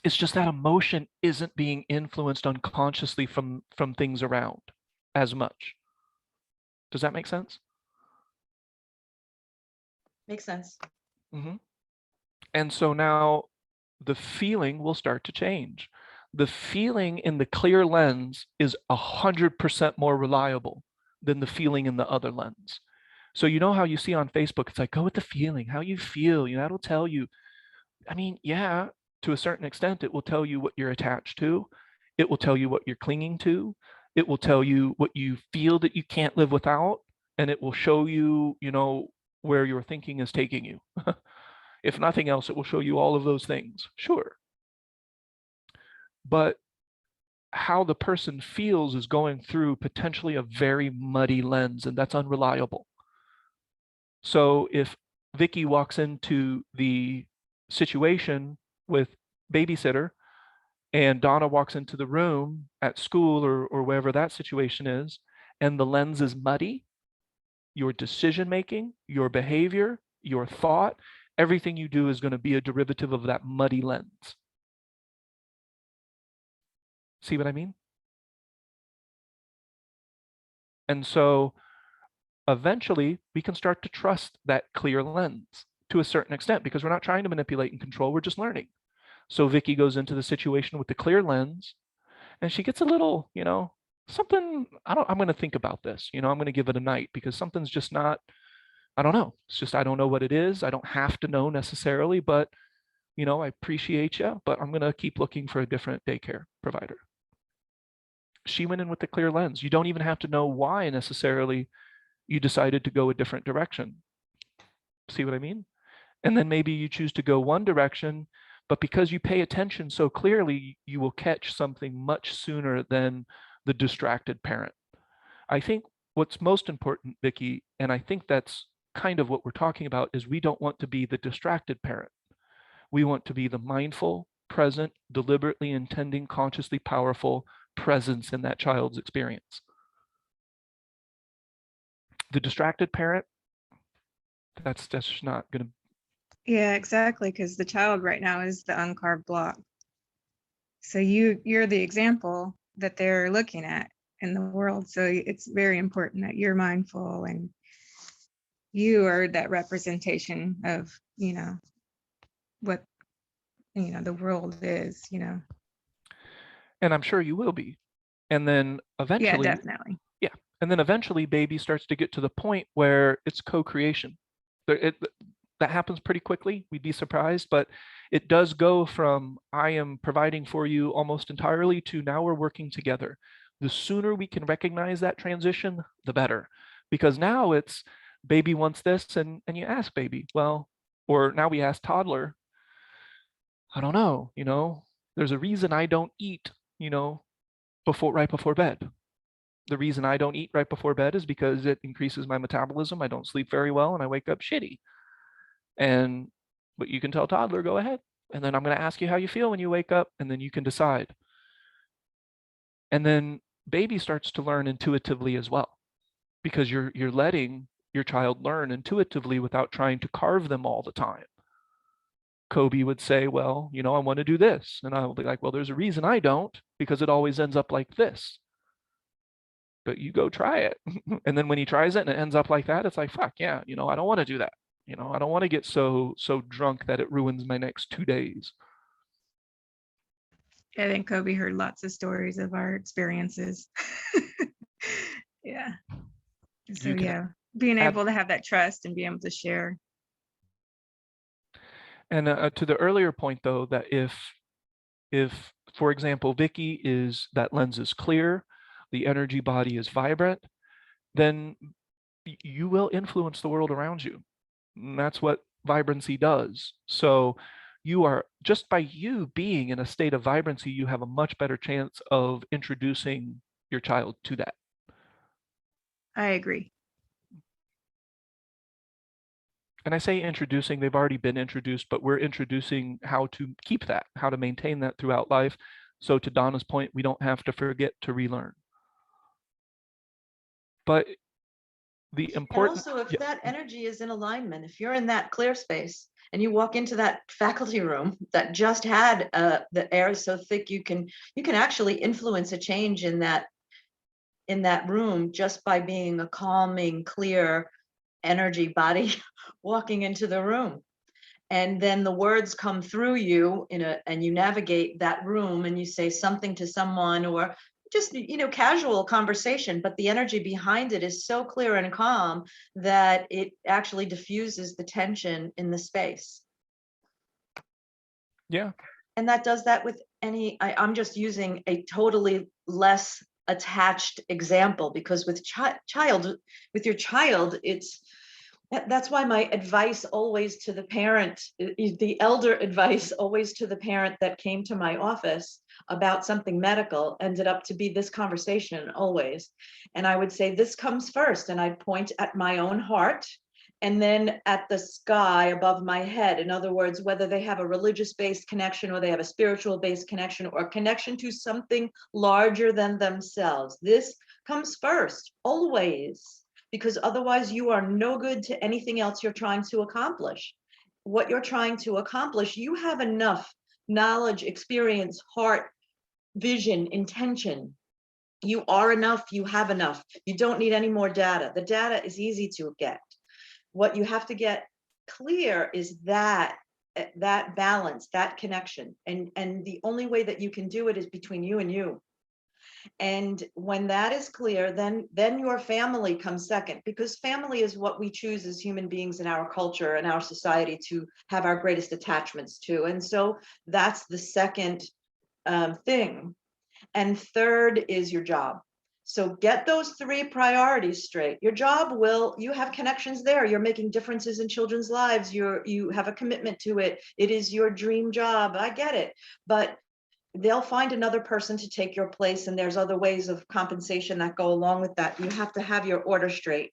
It's just that emotion isn't being influenced unconsciously from things around as much. Does that make sense? Makes sense. Mm-hmm. And so now the feeling will start to change. The feeling in the clear lens is 100% more reliable than the feeling in the other lens. So how you see on Facebook, it's like, go with the feeling, how you feel, that'll tell you. I mean, yeah, to a certain extent, it will tell you what you're attached to. It will tell you what you're clinging to. It will tell you what you feel that you can't live without. And it will show you, where your thinking is taking you. If nothing else, it will show you all of those things, sure. But how the person feels is going through potentially a very muddy lens, and that's unreliable. So if Vicky walks into the situation with babysitter and Donna walks into the room at school or wherever that situation is, and the lens is muddy, your decision making, your behavior, your thought, everything you do is going to be a derivative of that muddy lens. See what I mean? And so eventually we can start to trust that clear lens to a certain extent, because we're not trying to manipulate and control, we're just learning. So Vicky goes into the situation with the clear lens, and she gets a little, something, I'm going to think about this, I'm going to give it a night, because something's just not, I don't know. It's just, I don't know what it is. I don't have to know necessarily, but, I appreciate you, but I'm going to keep looking for a different daycare provider. She went in with the clear lens. You don't even have to know why necessarily you decided to go a different direction. See what I mean? And then maybe you choose to go one direction, but because you pay attention so clearly, you will catch something much sooner than the distracted parent. I think what's most important, Vicky, and I think that's kind of what we're talking about, is we don't want to be the distracted parent. We want to be the mindful, present, deliberately intending, consciously powerful presence in that child's experience. The distracted parent, that's just not going to. Yeah, exactly. Because the child right now is the uncarved block. So you're the example that they're looking at in the world. So it's very important that you're mindful and you are that representation of, what, the world is, And I'm sure you will be. And then Yeah, eventually, definitely. yeah. And then eventually baby starts to get to the point where it's co-creation. That happens pretty quickly. We'd be surprised, but it does go from I am providing for you almost entirely to now we're working together. The sooner we can recognize that transition, the better. Because now it's baby wants this, and you ask baby, well, or now we ask toddler, I don't know, there's a reason I don't eat, right before bed. The reason I don't eat right before bed is because it increases my metabolism. I don't sleep very well and I wake up shitty. And but you can tell toddler, go ahead. And then I'm going to ask you how you feel when you wake up, and then you can decide. And then baby starts to learn intuitively as well, because you're letting your child learn intuitively without trying to carve them all the time. Kobe would say, well, you know, I want to do this. And I'll be like, well, there's a reason I don't, because it always ends up like this. But you go try it. And then when he tries it and it ends up like that, it's like, fuck yeah, you know, I don't want to do that. You know, I don't want to get so drunk that it ruins my next 2 days. I think Kobe heard lots of stories of our experiences. Yeah. So You can yeah, being add, able to have that trust and be able to share. and to the earlier point though, that if for example, Vicky is, that lens is clear, the energy body is vibrant, then you will influence the world around you. And that's what vibrancy does. So you are, just by you being in a state of vibrancy, you have a much better chance of introducing your child to that. I agree. And I say introducing, they've already been introduced, but we're introducing how to keep that, how to maintain that throughout life. So to Donna's point, we don't have to forget to relearn. But the And important, also, if yeah, that energy is in alignment, if you're in that clear space and you walk into that faculty room that just had the air is so thick, you can actually influence a change in that room just by being a calming, clear energy body walking into the room. And then the words come through you and you navigate that room and you say something to someone, or just, you know, casual conversation, but the energy behind it is so clear and calm that it actually diffuses the tension in the space. yeah, And that does that with I'm just using a totally less attached example, because with with your child, that's why my advice always to the parent, the elder advice always to the parent that came to my office about something medical, ended up to be this conversation always. And I would say, this comes first. And I'd point at my own heart and then at the sky above my head. In other words, whether they have a religious-based connection or they have a spiritual-based connection or connection to something larger than themselves. This comes first, always, because otherwise you are no good to anything else you're trying to accomplish. What you're trying to accomplish, you have enough knowledge, experience, heart, vision, intention. You are enough, you have enough. You don't need any more data. The data is easy to get. What you have to get clear is that balance, that connection. And the only way that you can do it is between you and you. And when that is clear, then your family comes second, because family is what we choose as human beings in our culture and our society to have our greatest attachments to. And so that's the second thing. And third is your job. So get those three priorities straight. Your job you have connections there. You're making differences in children's lives. You have a commitment to it. It is your dream job. I get it. But they'll find another person to take your place, and there's other ways of compensation that go along with that. You have to have your order straight.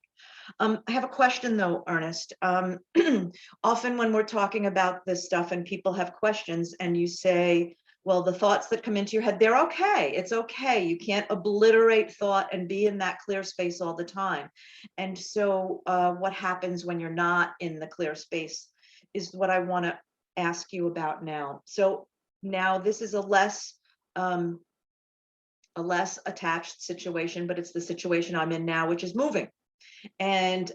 I have a question though, Ernest. Often when we're talking about this stuff and people have questions and you say, well, the thoughts that come into your head, they're okay. It's okay. You can't obliterate thought and be in that clear space all the time. And so what happens when you're not in the clear space is what I want to ask you about now. So now this is a less attached situation, but it's the situation I'm in now, which is moving. And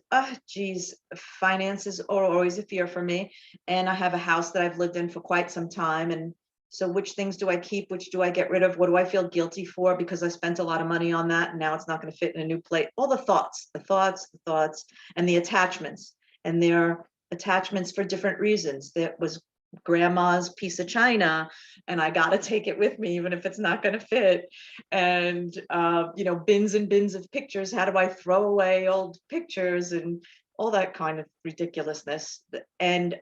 geez, finances are always a fear for me. And I have a house that I've lived in for quite some time. And so which things do I keep? Which do I get rid of? What do I feel guilty for? Because I spent a lot of money on that and now it's not going to fit in a new plate. All the thoughts, and the attachments. And they're attachments for different reasons. That was grandma's piece of china and I got to take it with me even if it's not going to fit. And you know, bins and bins of pictures. How do I throw away old pictures and all that kind of ridiculousness? And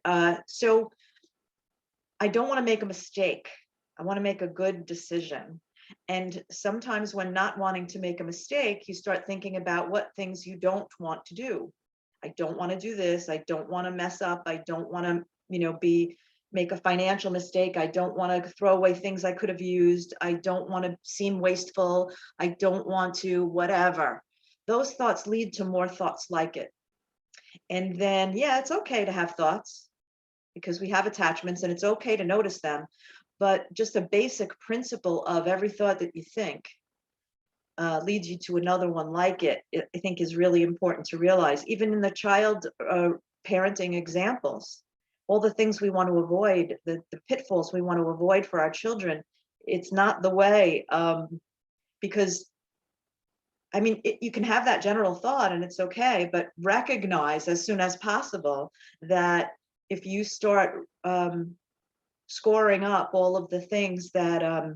so I don't want to make a mistake. I want to make a good decision. And sometimes when not wanting to make a mistake, you start thinking about what things you don't want to do. I don't want to do this. I don't want to mess up. I don't want to, make a financial mistake. I don't want to throw away things I could have used. I don't want to seem wasteful. I don't want to whatever. Those thoughts lead to more thoughts like it. And then, yeah, it's okay to have thoughts because we have attachments and it's okay to notice them. But just a basic principle of every thought that you think leads you to another one like it, I think is really important to realize. Even in the child parenting examples, all the things we want to avoid, the pitfalls we want to avoid for our children, it's not the way. Because I mean, you can have that general thought and it's okay, but recognize as soon as possible that if you start scoring up all of the things that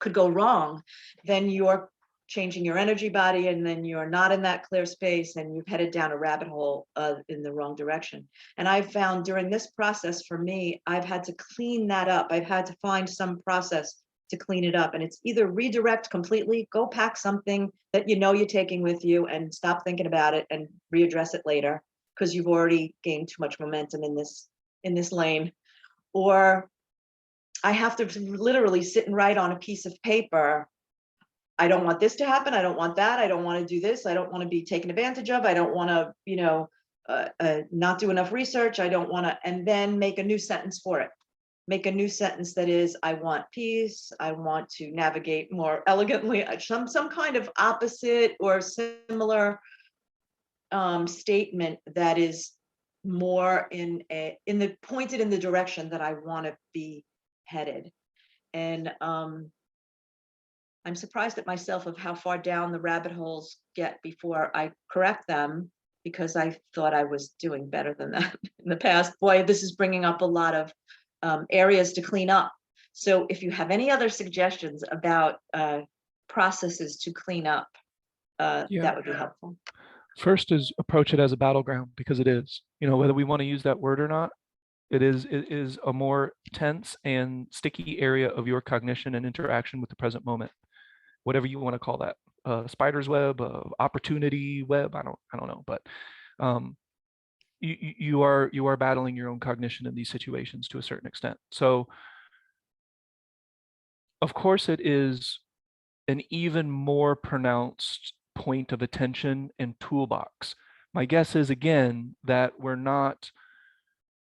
could go wrong, then you're changing your energy body and then you're not in that clear space and you've headed down a rabbit hole in the wrong direction. And I've found during this process for me, I've had to clean that up. I've had to find some process to clean it up. And it's either redirect completely, go pack something that you're taking with you and stop thinking about it and readdress it later because you've already gained too much momentum in this lane. Or I have to literally sit and write on a piece of paper, I don't want this to happen. I don't want that. I don't want to do this. I don't want to be taken advantage of. I don't want to, not do enough research. I don't want to, and then make a new sentence for it. Make a new sentence that is, I want peace. I want to navigate more elegantly. Some kind of opposite or similar statement that is more pointed in the direction that I want to be headed. And I'm surprised at myself of how far down the rabbit holes get before I correct them, because I thought I was doing better than that in the past. Boy, this is bringing up a lot of areas to clean up. So if you have any other suggestions about processes to clean up, that would be helpful. First is approach it as a battleground, because it is, whether we want to use that word or not, it is a more tense and sticky area of your cognition and interaction with the present moment, whatever you want to call that, spider's web, opportunity web. I don't know, but you are battling your own cognition in these situations to a certain extent. So of course it is an even more pronounced point of attention and toolbox. My guess is, again, that we're not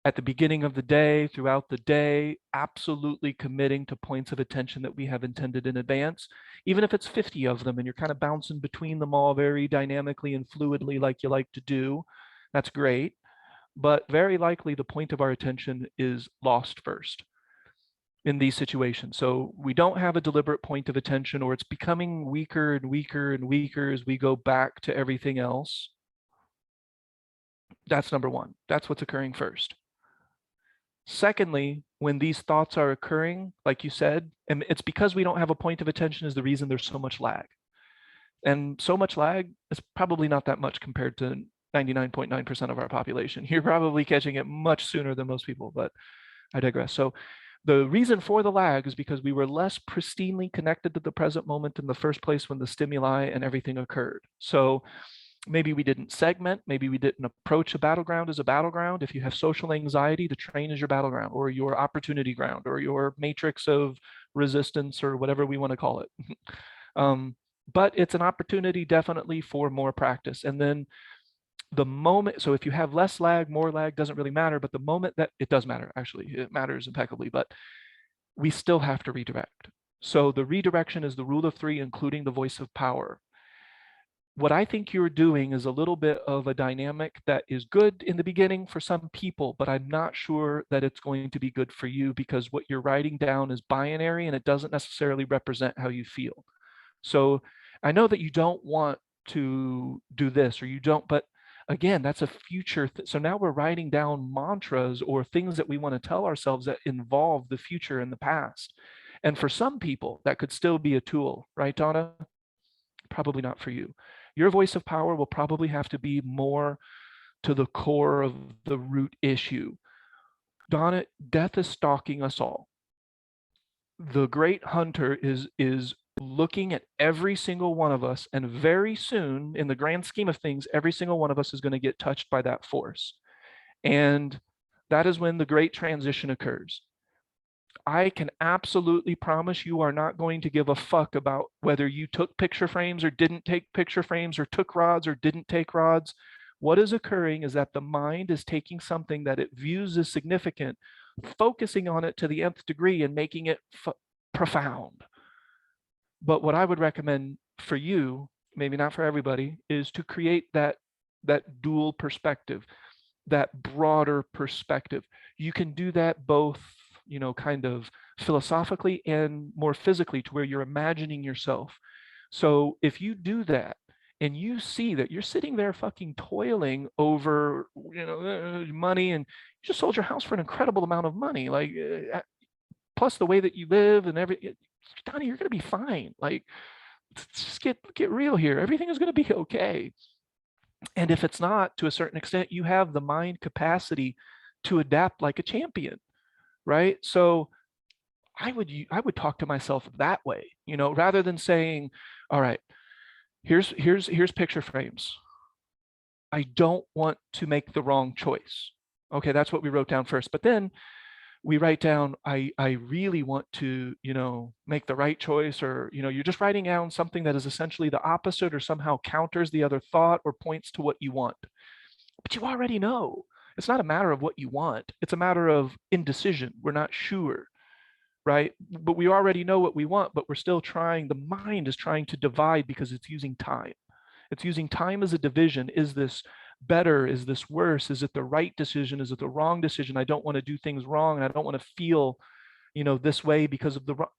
at the beginning of the day, throughout the day, absolutely committing to points of attention that we have intended in advance, even if it's 50 of them and you're kind of bouncing between them all very dynamically and fluidly like you like to do. That's great. But very likely the point of our attention is lost first in these situations. So we don't have a deliberate point of attention, or it's becoming weaker and weaker and weaker as we go back to everything else. That's number one. That's what's occurring first. Secondly, when these thoughts are occurring, like you said, and it's because we don't have a point of attention is the reason there's so much lag. And so much lag is probably not that much compared to 99.9% of our population. You're probably catching it much sooner than most people, but I digress. So the reason for the lag is because we were less pristinely connected to the present moment in the first place when the stimuli and everything occurred. So maybe we didn't segment, maybe we didn't approach a battleground as a battleground. If you have social anxiety, the train is your battleground or your opportunity ground or your matrix of resistance or whatever we want to call it. But it's an opportunity definitely for more practice. And then the moment, so if you have less lag, more lag, doesn't really matter, but the moment that, it does matter, actually, it matters impeccably, but we still have to redirect. So the redirection is the rule of three, including the voice of power. What I think you're doing is a little bit of a dynamic that is good in the beginning for some people, but I'm not sure that it's going to be good for you, because what you're writing down is binary and it doesn't necessarily represent how you feel. So I know that you don't want to do this or you don't, but again, that's a future. So now we're writing down mantras or things that we want to tell ourselves that involve the future and the past. And for some people, that could still be a tool, right, Donna? Probably not for you. Your voice of power will probably have to be more to the core of the root issue. Donna, death is stalking us all. the great hunter is looking at every single one of us, and very soon, in the grand scheme of things, every single one of us is going to get touched by that force. And that is when the great transition occurs. I can absolutely promise you are not going to give a fuck about whether you took picture frames or didn't take picture frames, or took rods or didn't take rods. What is occurring is that the mind is taking something that it views as significant, focusing on it to the nth degree and making it profound. But what I would recommend for you, maybe not for everybody, is to create that dual perspective, that broader perspective. You can do that both, kind of philosophically and more physically, to where you're imagining yourself. So if you do that and you see that you're sitting there fucking toiling over, money, and you just sold your house for an incredible amount of money, like plus the way that you live and Donnie, you're gonna be fine. Like, just get real here. Everything is gonna be okay. And if it's not, to a certain extent, you have the mind capacity to adapt like a champion, right? So I would talk to myself that way, rather than saying, all right, here's picture frames. I don't want to make the wrong choice. Okay, that's what we wrote down first. But then we write down, I really want to, make the right choice, or, you're just writing down something that is essentially the opposite or somehow counters the other thought or points to what you want. But you already know. It's not a matter of what you want. It's a matter of indecision. We're not sure, right? But we already know what we want, but we're still trying, the mind is trying to divide because it's using time. It's using time as a division. Is this better? Is this worse? Is it the right decision? Is it the wrong decision? I don't want to do things wrong, and I don't want to feel, this way because of the wrong.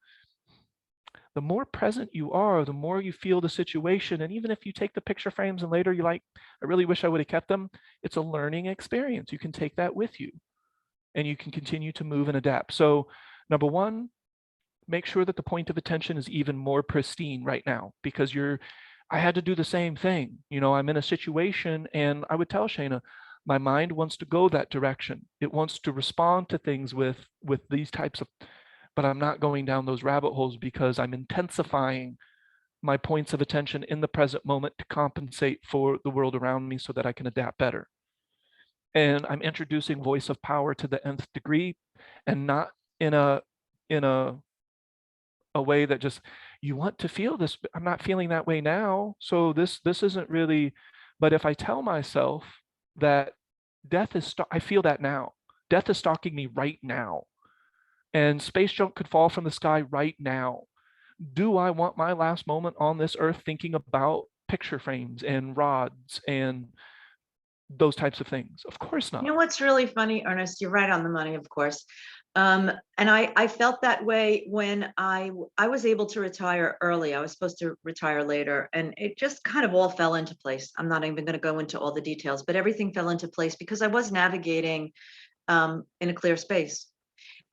The more present you are, the more you feel the situation. And even if you take the picture frames and later you're like, I really wish I would have kept them, it's a learning experience. You can take that with you and you can continue to move and adapt. So number one, make sure that the point of attention is even more pristine right now, because I had to do the same thing. I'm in a situation, and I would tell Shayna, my mind wants to go that direction. It wants to respond to things with these types of, but I'm not going down those rabbit holes because I'm intensifying my points of attention in the present moment to compensate for the world around me so that I can adapt better. And I'm introducing voice of power to the nth degree, and not in a way that just, you want to feel this. I'm not feeling that way now. So this isn't really, but if I tell myself that death is, I feel that now. Death is stalking me right now. And space junk could fall from the sky right now. Do I want my last moment on this earth thinking about picture frames and rods and those types of things? Of course not. You know what's really funny, Ernest? You're right on the money, of course. And I felt that way when I was able to retire early. I was supposed to retire later, and it just kind of all fell into place. I'm not even going to go into all the details, but everything fell into place because I was navigating in a clear space.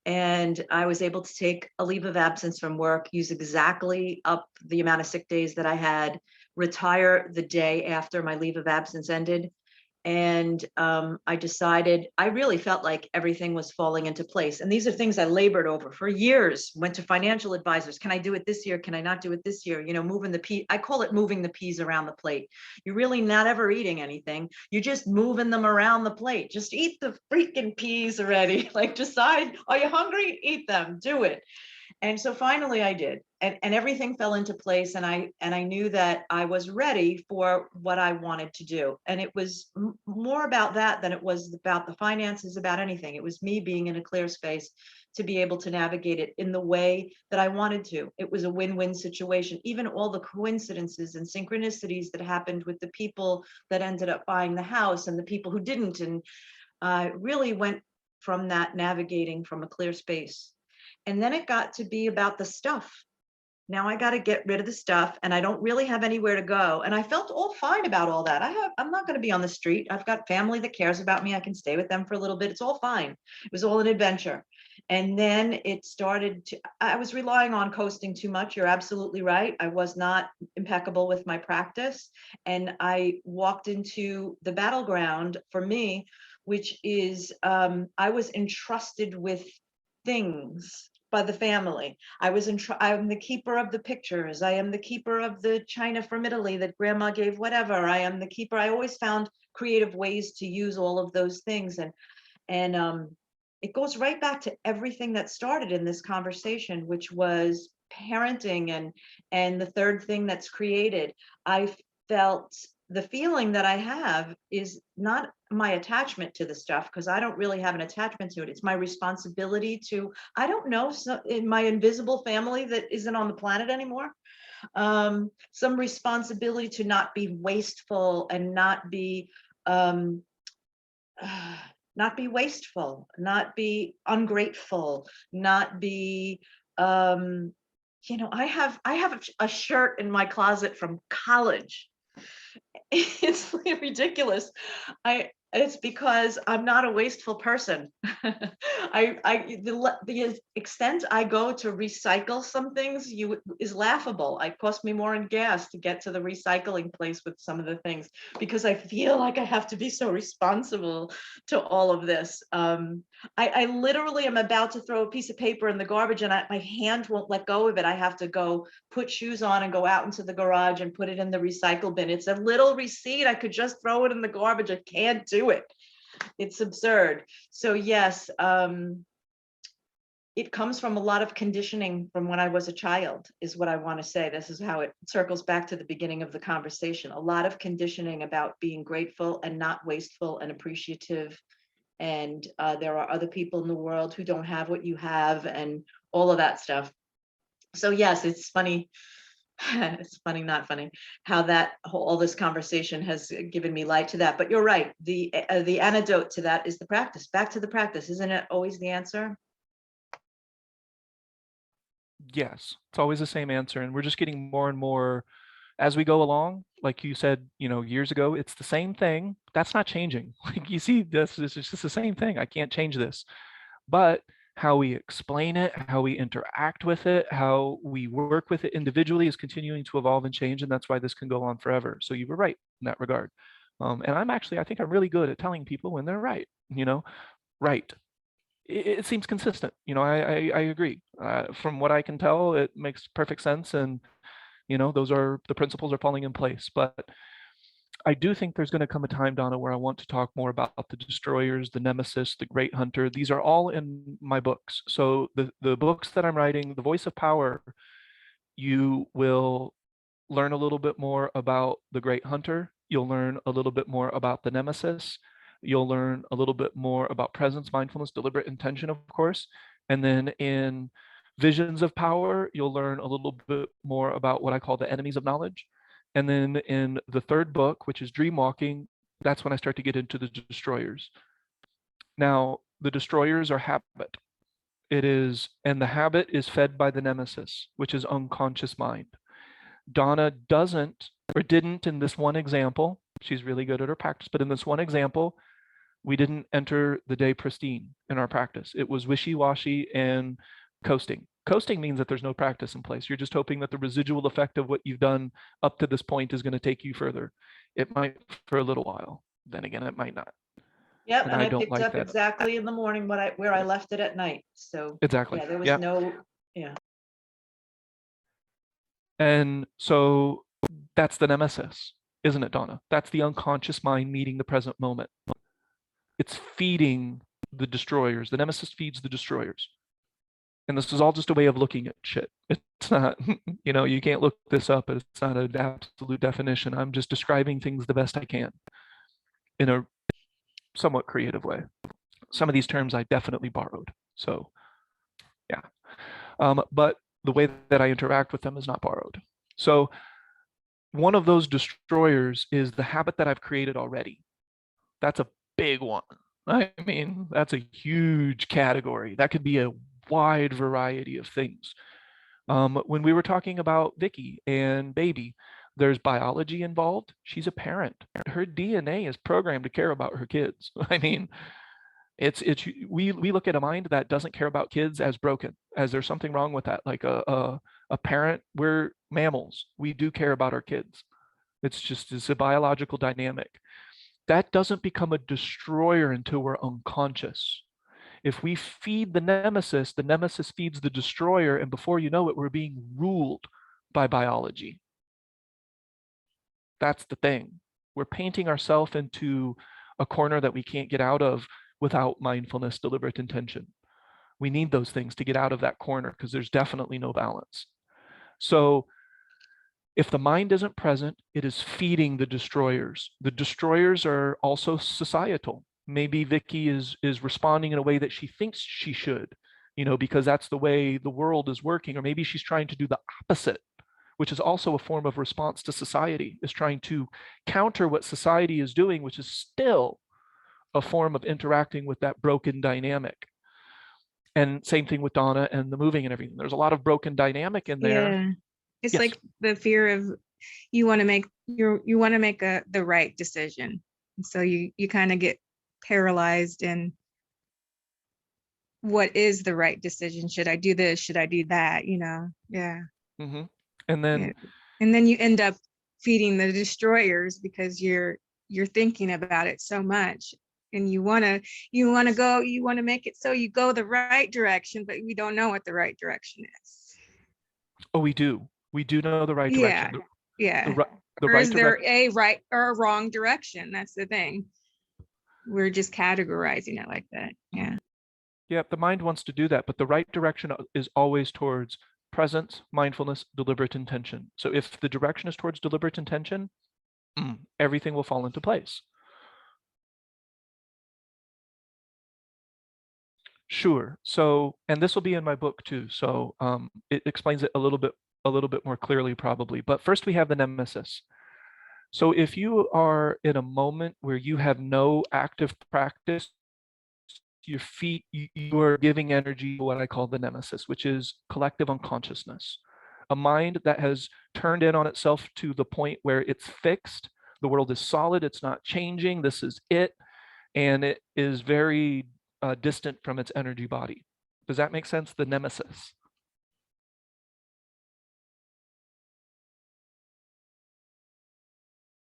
And I was able to take a leave of absence from work, use exactly up the amount of sick days that I had, retire the day after my leave of absence ended. And I decided, I really felt like everything was falling into place. And these are things I labored over for years, went to financial advisors. Can I do it this year? Can I not do it this year? Moving the pea, I call it moving the peas around the plate. You're really not ever eating anything. You're just moving them around the plate. Just eat the freaking peas already. Like, decide, are you hungry? Eat them, do it. And so finally I did, and everything fell into place. And I knew that I was ready for what I wanted to do. And it was more about that than it was about the finances, about anything. It was me being in a clear space to be able to navigate it in the way that I wanted to. It was a win-win situation. Even all the coincidences and synchronicities that happened with the people that ended up buying the house and the people who didn't, and really went from that navigating from a clear space. And then it got to be about the stuff. Now I got to get rid of the stuff, and I don't really have anywhere to go. And I felt all fine about all that. I'm not going to be on the street. I've got family that cares about me. I can stay with them for a little bit. It's all fine. It was all an adventure. And then it started to, I was relying on coasting too much. You're absolutely right. I was not impeccable with my practice. And I walked into the battleground for me, which is, I was entrusted with things by the family. I'm the keeper of the pictures. I am the keeper of the china from Italy that grandma gave whatever. I am the keeper. I always found creative ways to use all of those things. And it goes right back to everything that started in this conversation, which was parenting and the third thing that's created. I felt the feeling that I have is not my attachment to the stuff, because I don't really have an attachment to it. It's my responsibility to, I don't know, so in my invisible family that isn't on the planet anymore, some responsibility to not be wasteful and not be wasteful, not be ungrateful, not be I have a shirt in my closet from college. It's ridiculous. It's because I'm not a wasteful person. The extent I go to recycle some things is laughable. It cost me more in gas to get to the recycling place with some of the things, because I feel like I have to be so responsible to all of this. I literally am about to throw a piece of paper in the garbage, and my hand won't let go of it. I have to go put shoes on and go out into the garage and put it in the recycle bin. It's a little receipt. I could just throw it in the garbage. I can't do it. It's absurd. So yes, it comes from a lot of conditioning from when I was a child, is what I want to say. This is how it circles back to the beginning of the conversation. A lot of conditioning about being grateful and not wasteful and appreciative. And there are other people in the world who don't have what you have, and all of that stuff. So yes, it's funny. It's funny, not funny, how all this conversation has given me light to that. But you're right. The antidote to that is the practice. Back to the practice. Isn't it always the answer? Yes, it's always the same answer. And we're just getting more and more as we go along. Like you said, years ago, it's the same thing. That's not changing. Like you see, this is just the same thing. I can't change this. But how we explain it, how we interact with it, how we work with it individually is continuing to evolve and change. And that's why this can go on forever. So you were right in that regard. And I think I'm really good at telling people when they're right, right. It seems consistent. I agree. From what I can tell, it makes perfect sense. And, the principles are falling in place. But I do think there's going to come a time, Donna, where I want to talk more about the destroyers, the nemesis, the great hunter. These are all in my books. So the books that I'm writing, The Voice of Power, you will learn a little bit more about the great hunter. You'll learn a little bit more about the nemesis. You'll learn a little bit more about presence, mindfulness, deliberate intention, of course. And then in Visions of Power, you'll learn a little bit more about what I call the enemies of knowledge. And then in the third book, which is Dream Walking, that's when I start to get into the destroyers. Now, the destroyers are habit. And the habit is fed by the nemesis, which is unconscious mind. Donna doesn't or didn't in this one example. She's really good at her practice, but in this one example, we didn't enter the day pristine in our practice. It was wishy-washy and coasting. Coasting means that there's no practice in place. You're just hoping that the residual effect of what you've done up to this point is going to take you further. It might for a little while. Then again, it might not. Yep, And and I I don't picked like up that. exactly in the morning where I left it at night. So Exactly. yeah, there was Yeah. yeah. And so that's the nemesis, isn't it, Donna? That's the unconscious mind meeting the present moment. It's feeding the destroyers. The nemesis feeds the destroyers. And this is all just a way of looking at shit. It's not, you can't look this up. It's not an absolute definition. I'm just describing things the best I can in a somewhat creative way. Some of these terms I definitely borrowed. So, yeah. But the way that I interact with them is not borrowed. So, one of those destroyers is the habit that I've created already. That's a big one. I mean, that's a huge category. That could be a wide variety of things. When we were talking about Vicky and baby, there's biology involved. She's a parent. Her DNA is programmed to care about her kids. I mean, we look at a mind that doesn't care about kids as broken, as there's something wrong with that. Like a parent, we're mammals. We do care about our kids. It's a biological dynamic. That doesn't become a destroyer until we're unconscious. If we feed the nemesis feeds the destroyer, and before you know it, we're being ruled by biology. That's the thing. We're painting ourselves into a corner that we can't get out of without mindfulness, deliberate intention. We need those things to get out of that corner because there's definitely no balance. So if the mind isn't present, it is feeding the destroyers. The destroyers are also societal. Maybe Vicky is responding in a way that she thinks she should, because that's the way the world is working. Or maybe she's trying to do the opposite, which is also a form of response to society, is trying to counter what society is doing, which is still a form of interacting with that broken dynamic. And same thing with Donna and the moving and everything. There's a lot of broken dynamic in there. Yeah. It's Yes. like the fear of you want to make the right decision. And so you kind of get paralyzed in what is the right decision? Should I do this? Should I do that? Yeah. Mm-hmm. And then Yeah. And then you end up feeding the destroyers because you're thinking about it so much, and you want to make it so you go the right direction, but we don't know what the right direction is. oh, we do know the right Yeah. direction. Yeah. The Or right is there direction. a right or a wrong direction? That's the thing. We're just categorizing it like that. Yeah. Yeah, the mind wants to do that, but the right direction is always towards presence, mindfulness, deliberate intention. So if the direction is towards deliberate intention, everything will fall into place. Sure. So, and this will be in my book too. So it explains it a little bit more clearly probably. But first we have the nemesis. So if you are in a moment where you have no active practice, you are giving energy to what I call the nemesis, which is collective unconsciousness. A mind that has turned in on itself to the point where it's fixed. The world is solid. It's not changing. This is it. And it is very distant from its energy body. Does that make sense? The nemesis.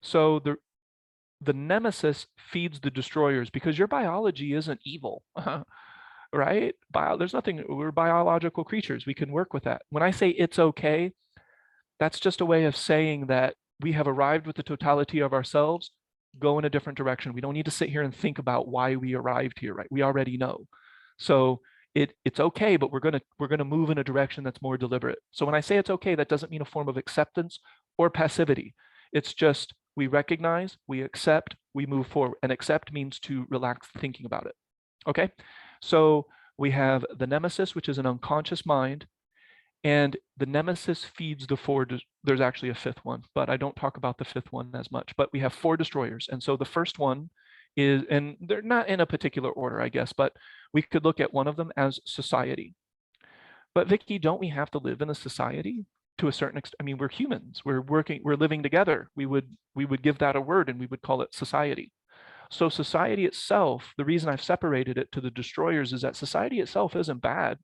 So the nemesis feeds the destroyers because your biology isn't evil, right? There's nothing, we're biological creatures. We can work with that. When I say it's okay, that's just a way of saying that we have arrived with the totality of ourselves, go in a different direction. We don't need to sit here and think about why we arrived here, right? We already know. So it's okay, but we're gonna move in a direction that's more deliberate. So when I say it's okay, that doesn't mean a form of acceptance or passivity. It's just we recognize, we accept, we move forward. And accept means to relax thinking about it. Okay, so we have the nemesis, which is an unconscious mind, and the nemesis feeds the four. There's actually a fifth one, but I don't talk about the fifth one as much. But we have four destroyers, and so the first one is, and they're not in a particular order, I guess, but we could look at one of them as society. But Vicky, don't we have to live in a society to a certain extent? I mean, we're humans. We're working. We're living together. We would give that a word, and we would call it society. So society itself, the reason I've separated it to the destroyers is that society itself isn't bad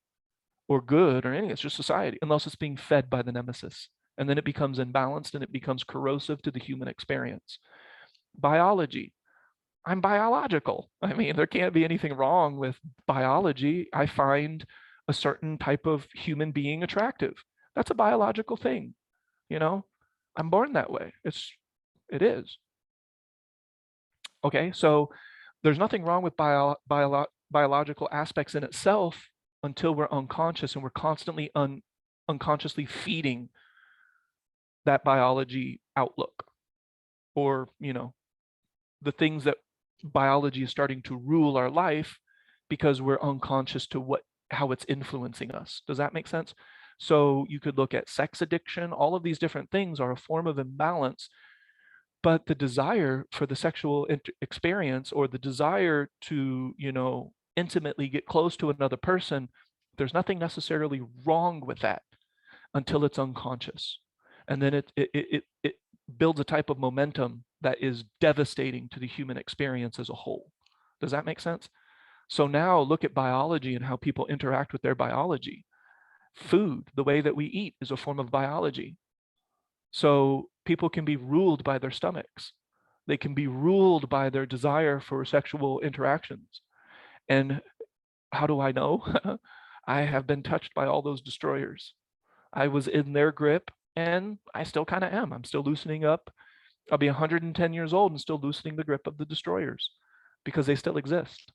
or good or anything. It's just society, unless it's being fed by the nemesis. And then it becomes imbalanced and it becomes corrosive to the human experience. Biology. I'm biological. I mean, there can't be anything wrong with biology. I find a certain type of human being attractive. That's a biological thing. I'm born that way. It is. Okay, so there's nothing wrong with biological aspects in itself until we're unconscious and we're constantly unconsciously feeding that biology outlook, or the things that biology is starting to rule our life because we're unconscious to how it's influencing us. Does that make sense? So you could look at sex addiction. All of these different things are a form of imbalance, but the desire for the sexual experience, or the desire to intimately get close to another person, there's nothing necessarily wrong with that until it's unconscious. And then it builds a type of momentum that is devastating to the human experience as a whole. Does that make sense? So now look at biology and how people interact with their biology. Food, the way that we eat, is a form of biology. So people can be ruled by their stomachs. They can be ruled by their desire for sexual interactions. And How do I know? I have been touched by all those destroyers. I was in their grip, and I still kind of am. I'm still loosening up. I'll be 110 years old and still loosening the grip of the destroyers because they still exist.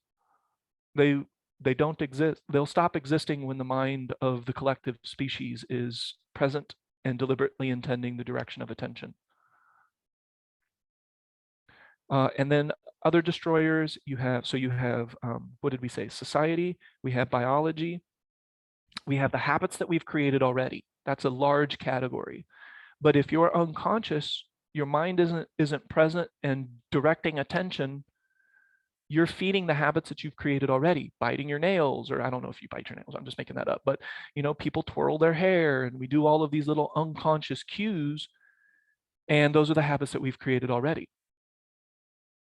They they don't exist. They'll stop existing when the mind of the collective species is present and deliberately intending the direction of attention. And then other destroyers, you have what did we say? Society, we have biology, we have the habits that we've created already. That's a large category. But if you're unconscious, your mind isn't present and directing attention, you're feeding the habits that you've created already, biting your nails, or I don't know if you bite your nails, I'm just making that up, but people twirl their hair, and we do all of these little unconscious cues, and those are the habits that we've created already.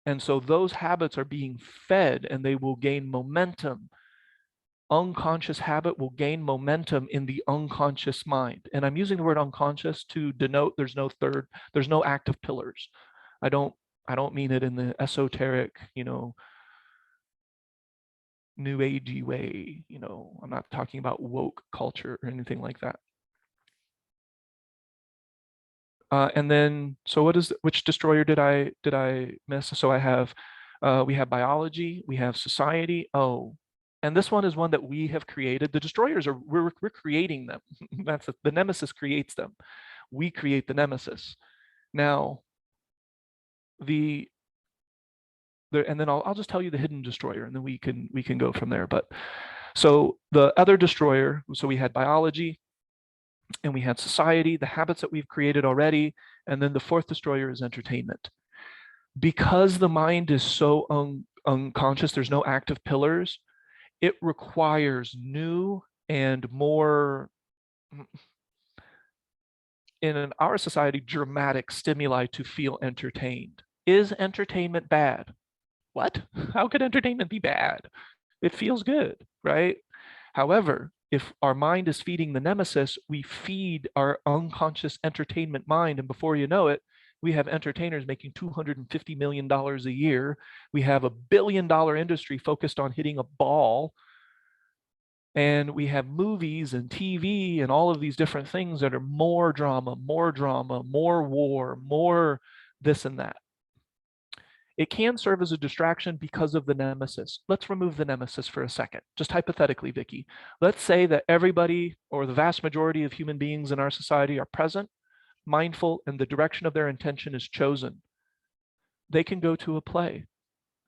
And so those habits are being fed, and they will gain momentum. Unconscious habit will gain momentum in the unconscious mind. And I'm using the word unconscious to denote there's no active pillars. I don't mean it in the esoteric, new agey way. I'm not talking about woke culture or anything like that. And then, so which destroyer did I miss? So we have biology, we have society. Oh, and this one is one that we have created. The destroyers we're creating them. The nemesis creates them. We create the nemesis. Now, and then I'll just tell you the hidden destroyer, and then we can go from there. But so the other destroyer, so we had biology, and we had society, the habits that we've created already, and then the fourth destroyer is entertainment. Because the mind is so unconscious, there's no active pillars, it requires new and more, in our society, dramatic stimuli to feel entertained. Is entertainment bad? What? How could entertainment be bad? It feels good, right? However, if our mind is feeding the nemesis, we feed our unconscious entertainment mind, and before you know it, we have entertainers making $250 million a year. We have a $1 billion industry focused on hitting a ball. And we have movies and TV and all of these different things that are more drama, more war, more this and that. It can serve as a distraction because of the nemesis. Let's remove the nemesis for a second, just hypothetically, Vicky. Let's say that everybody, or the vast majority of human beings in our society, are present, mindful, and the direction of their intention is chosen. They can go to a play,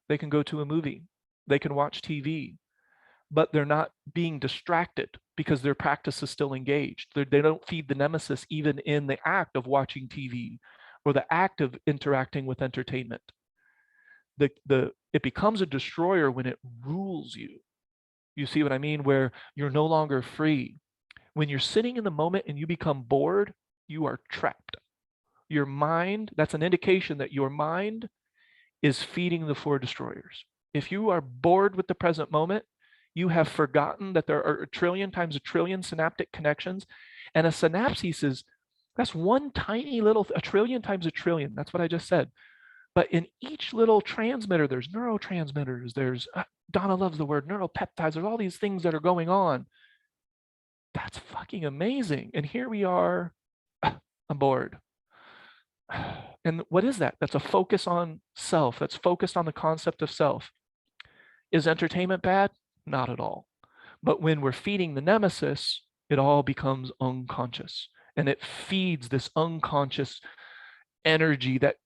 they can go to a movie, they can watch TV, but they're not being distracted because their practice is still engaged. They don't feed the nemesis even in the act of watching TV or the act of interacting with entertainment. It becomes a destroyer when it rules you. You see what I mean? Where you're no longer free. When you're sitting in the moment and you become bored, you are trapped. Your mind, that's an indication that your mind is feeding the four destroyers. If you are bored with the present moment, you have forgotten that there are a trillion times a trillion synaptic connections. And a synapses that's one tiny little, a trillion times a trillion. That's what I just said. But in each little transmitter, there's neurotransmitters, there's, Donna loves the word neuropeptides, there's all these things that are going on. That's fucking amazing. And here we are, I'm bored. And what is that? That's a focus on self. That's focused on the concept of self. Is entertainment bad? Not at all. But when we're feeding the nemesis, it all becomes unconscious. And it feeds this unconscious energy that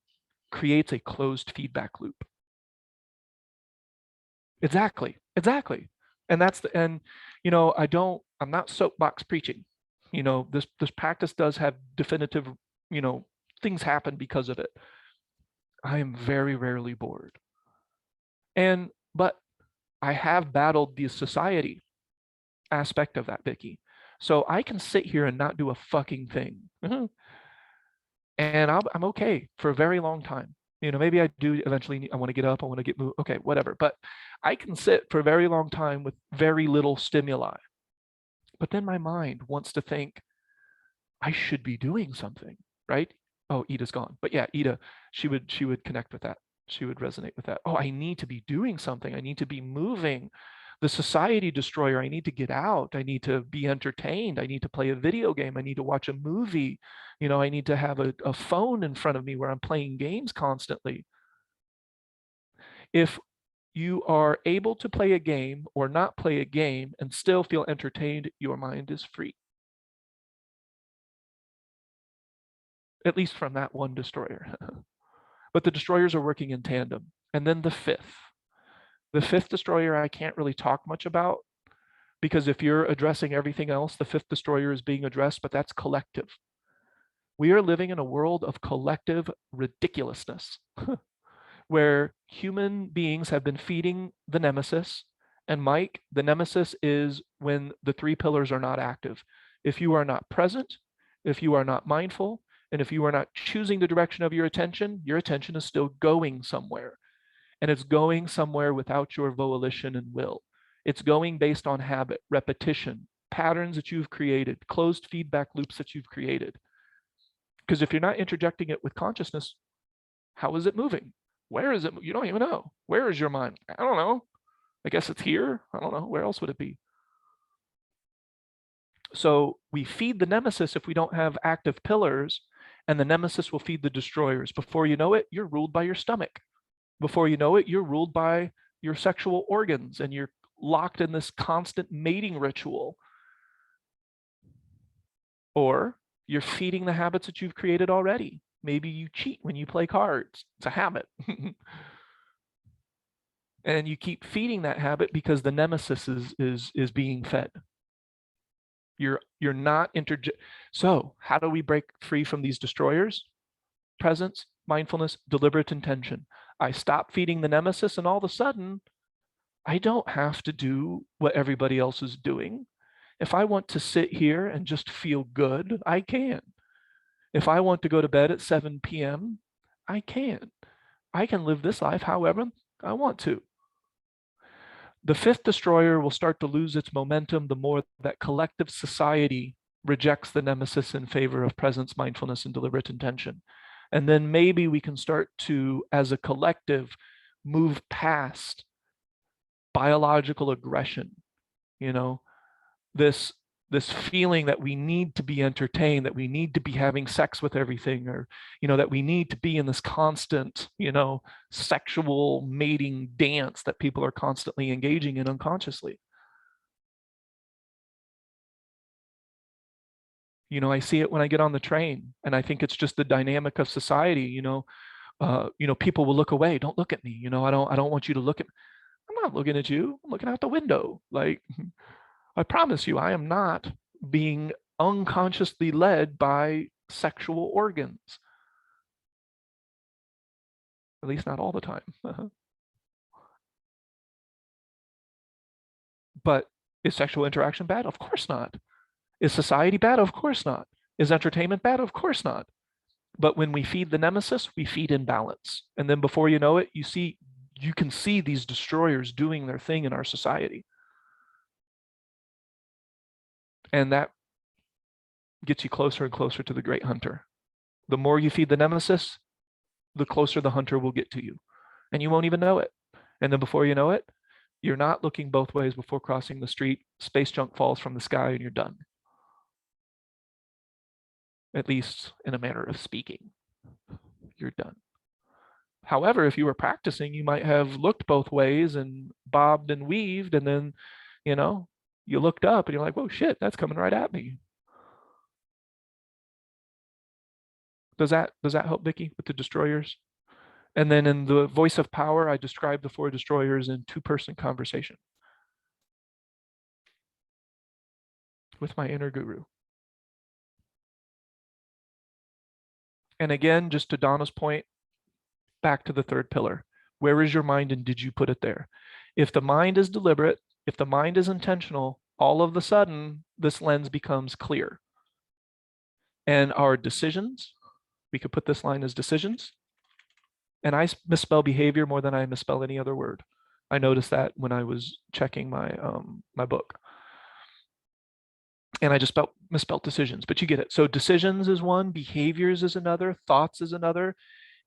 creates a closed feedback loop. Exactly. And I'm not soapbox preaching. This practice does have definitive, things happen because of it. I am very rarely bored. But I have battled the society aspect of that, Vicky. So I can sit here and not do a fucking thing. And I'm okay for a very long time. Maybe I do eventually, I want to get up, I want to get moved, okay, whatever. But I can sit for a very long time with very little stimuli. But then my mind wants to think, I should be doing something, right? Oh, Ida's gone. But yeah, Ida, she would connect with that. She would resonate with that. Oh, I need to be doing something. I need to be moving. The society destroyer, I need to get out. I need to be entertained. I need to play a video game. I need to watch a movie. You know, I need to have a phone in front of me where I'm playing games constantly. If you are able to play a game or not play a game and still feel entertained, your mind is free. At least from that one destroyer. But the destroyers are working in tandem. And then the fifth. The fifth destroyer I can't really talk much about, because if you're addressing everything else, the fifth destroyer is being addressed, but that's collective. We are living in a world of collective ridiculousness where human beings have been feeding the nemesis. And Mike, the nemesis is when the three pillars are not active. If you are not present, if you are not mindful, and if you are not choosing the direction of your attention is still going somewhere. And it's going somewhere without your volition and will. It's going based on habit, repetition, patterns that you've created, closed feedback loops that you've created. Because if you're not interjecting it with consciousness, how is it moving? Where is it? You don't even know. Where is your mind? I don't know. I guess it's here. I don't know. Where else would it be? So we feed the nemesis if we don't have active pillars, and the nemesis will feed the destroyers. Before you know it, you're ruled by your stomach. Before you know it, you're ruled by your sexual organs, and you're locked in this constant mating ritual. Or you're feeding the habits that you've created already. Maybe you cheat when you play cards. It's a habit. And you keep feeding that habit because the nemesis is being fed. You're not So how do we break free from these destroyers? Presence, mindfulness, deliberate intention. I stop feeding the nemesis, and all of a sudden, I don't have to do what everybody else is doing. If I want to sit here and just feel good, I can. If I want to go to bed at 7 p.m., I can. I can live this life however I want to. The fifth destroyer will start to lose its momentum the more that collective society rejects the nemesis in favor of presence, mindfulness, and deliberate intention. And then maybe we can start to, as a collective, move past biological aggression, you know, this feeling that we need to be entertained, that we need to be having sex with everything, or, you know, that we need to be in this constant, you know, sexual mating dance that people are constantly engaging in unconsciously. You know, I see it when I get on the train, and I think it's just the dynamic of society. You know, people will look away. Don't look at me. You know, I don't want you to look at me. I'm not looking at you. I'm looking out the window. Like, I promise you, I am not being unconsciously led by sexual organs. At least not all the time. But is sexual interaction bad? Of course not. Is society bad? Of course not. Is entertainment bad? Of course not. But when we feed the nemesis, we feed imbalance. And then before you know it, you can see these destroyers doing their thing in our society. And that gets you closer and closer to the great hunter. The more you feed the nemesis, the closer the hunter will get to you. And you won't even know it. And then before you know it, you're not looking both ways before crossing the street. Space junk falls from the sky and you're done. At least in a manner of speaking, you're done. However, if you were practicing, you might have looked both ways and bobbed and weaved, and then, you know, you looked up and you're like, whoa, shit, that's coming right at me. Does that help, Vicky, with the destroyers? And then in the voice of power, I describe the four destroyers in two-person conversation with my inner guru. And again, just to Donna's point, back to the third pillar. Where is your mind, and did you put it there? If the mind is deliberate, if the mind is intentional, all of a sudden, this lens becomes clear. And our decisions, we could put this line as decisions. And I misspell behavior more than I misspell any other word. I noticed that when I was checking my my book. And I just misspelled decisions, but you get it. So decisions is one, behaviors is another, thoughts is another.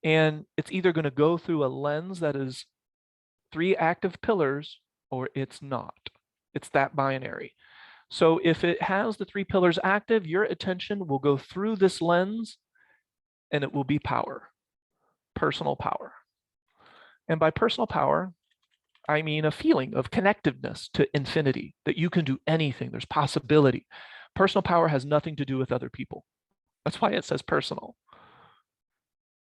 And it's either going to go through a lens that is 3 active pillars, or it's not. It's that binary. So if it has the 3 pillars active, your attention will go through this lens and it will be power, personal power. And by personal power, I mean a feeling of connectiveness to infinity, that you can do anything, there's possibility. Personal power has nothing to do with other people. That's why it says personal.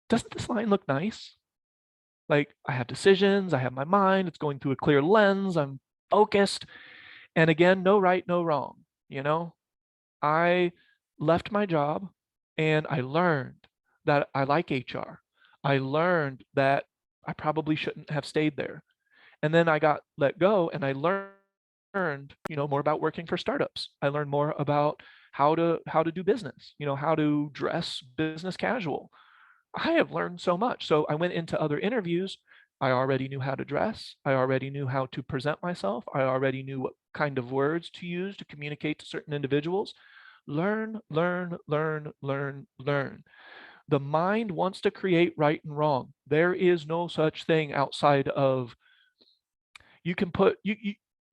Doesn't this line look nice? Like, I have decisions, I have my mind, it's going through a clear lens, I'm focused. And again, no right, no wrong. You know, I left my job and I learned that I like HR. I learned that I probably shouldn't have stayed there. And then I got let go and I learned, you know, more about working for startups. I learned more about how to do business, you know, how to dress business casual. I have learned so much. So I went into other interviews. I already knew how to dress. I already knew how to present myself. I already knew what kind of words to use to communicate to certain individuals. Learn, learn, learn, learn, learn. The mind wants to create right and wrong. There is no such thing outside of, you can put,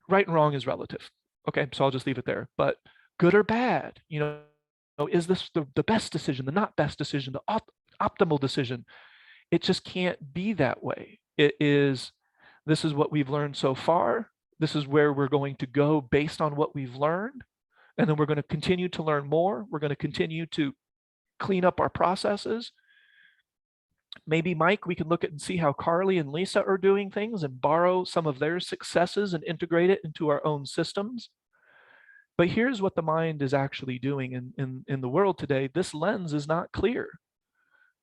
right and wrong is relative. Okay, so I'll just leave it there. But good or bad, you know, is this the best decision, the not best decision, the optimal decision? It just can't be that way. It is, this is what we've learned so far. This is where we're going to go based on what we've learned. And then we're going to continue to learn more. We're going to continue to clean up our processes. Maybe, Mike, we can look at and see how Carly and Lisa are doing things and borrow some of their successes and integrate it into our own systems. But here's what the mind is actually doing in the world today. This lens is not clear.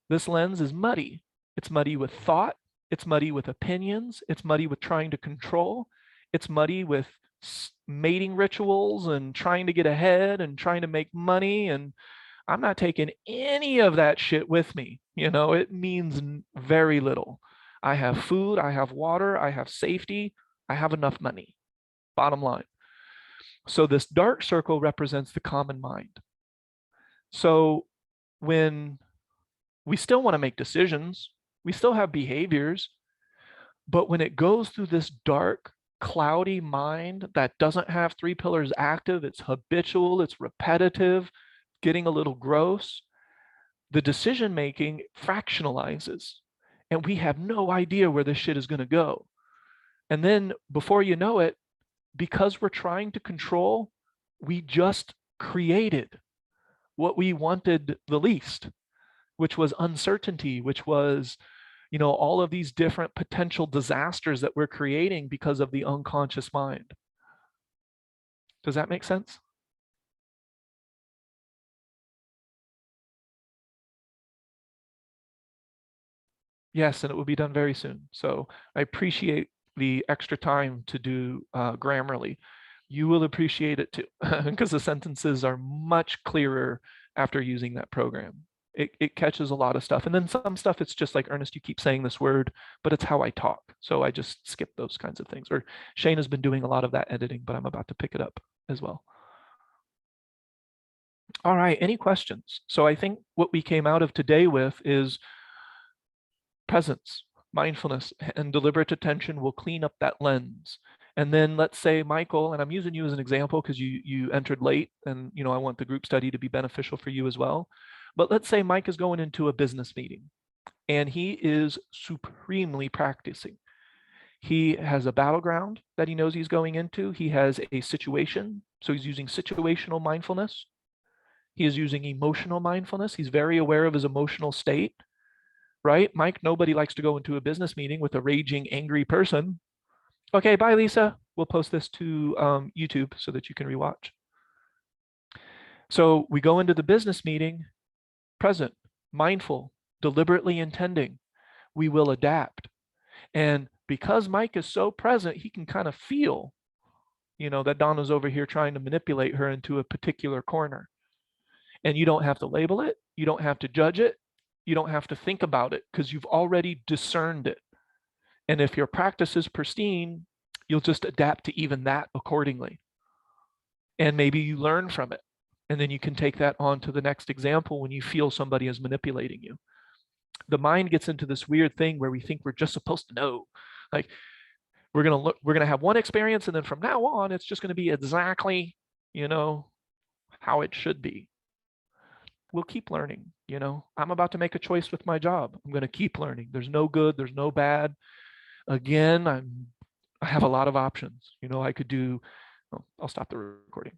This lens is muddy. It's muddy with thought. It's muddy with opinions. It's muddy with trying to control. It's muddy with mating rituals and trying to get ahead and trying to make money. And I'm not taking any of that shit with me. You know, it means very little. I have food, I have water, I have safety, I have enough money. Bottom line. So this dark circle represents the common mind. So when we still want to make decisions, we still have behaviors, but when it goes through this dark, cloudy mind that doesn't have 3 pillars active, it's habitual, it's repetitive, getting a little gross, the decision making fractionalizes and we have no idea where this shit is going to go. And then before you know it, because we're trying to control, we just created what we wanted the least, which was uncertainty, which was, you know, all of these different potential disasters that we're creating because of the unconscious mind. Does that make sense? Yes, and it will be done very soon. So I appreciate the extra time to do Grammarly. You will appreciate it too, because the sentences are much clearer after using that program. It catches a lot of stuff. And then some stuff, it's just like, Ernest, you keep saying this word, but it's how I talk. So I just skip those kinds of things. Or Shane has been doing a lot of that editing, but I'm about to pick it up as well. All right, any questions? So I think what we came out of today with is presence, mindfulness, and deliberate attention will clean up that lens. And then let's say Michael, and I'm using you as an example because you entered late and you know I want the group study to be beneficial for you as well. But let's say Mike is going into a business meeting and he is supremely practicing. He has a battleground that he knows he's going into. He has a situation. So he's using situational mindfulness. He is using emotional mindfulness. He's very aware of his emotional state, right? Mike, nobody likes to go into a business meeting with a raging, angry person. Okay, bye, Lisa. We'll post this to YouTube so that you can rewatch. So we go into the business meeting, present, mindful, deliberately intending. We will adapt. And because Mike is so present, he can kind of feel, you know, that Donna's over here trying to manipulate her into a particular corner. And you don't have to label it. You don't have to judge it. You don't have to think about it because you've already discerned it. And if your practice is pristine, you'll just adapt to even that accordingly. And maybe you learn from it. And then you can take that on to the next example when you feel somebody is manipulating you. The mind gets into this weird thing where we think we're just supposed to know. Like, we're gonna have one experience, and then from now on, it's just gonna be exactly, how it should be. We'll keep learning. I'm about to make a choice with my job. I'm gonna keep learning. There's no good, there's no bad. Again, I have a lot of options. I could do. I'll stop the recording.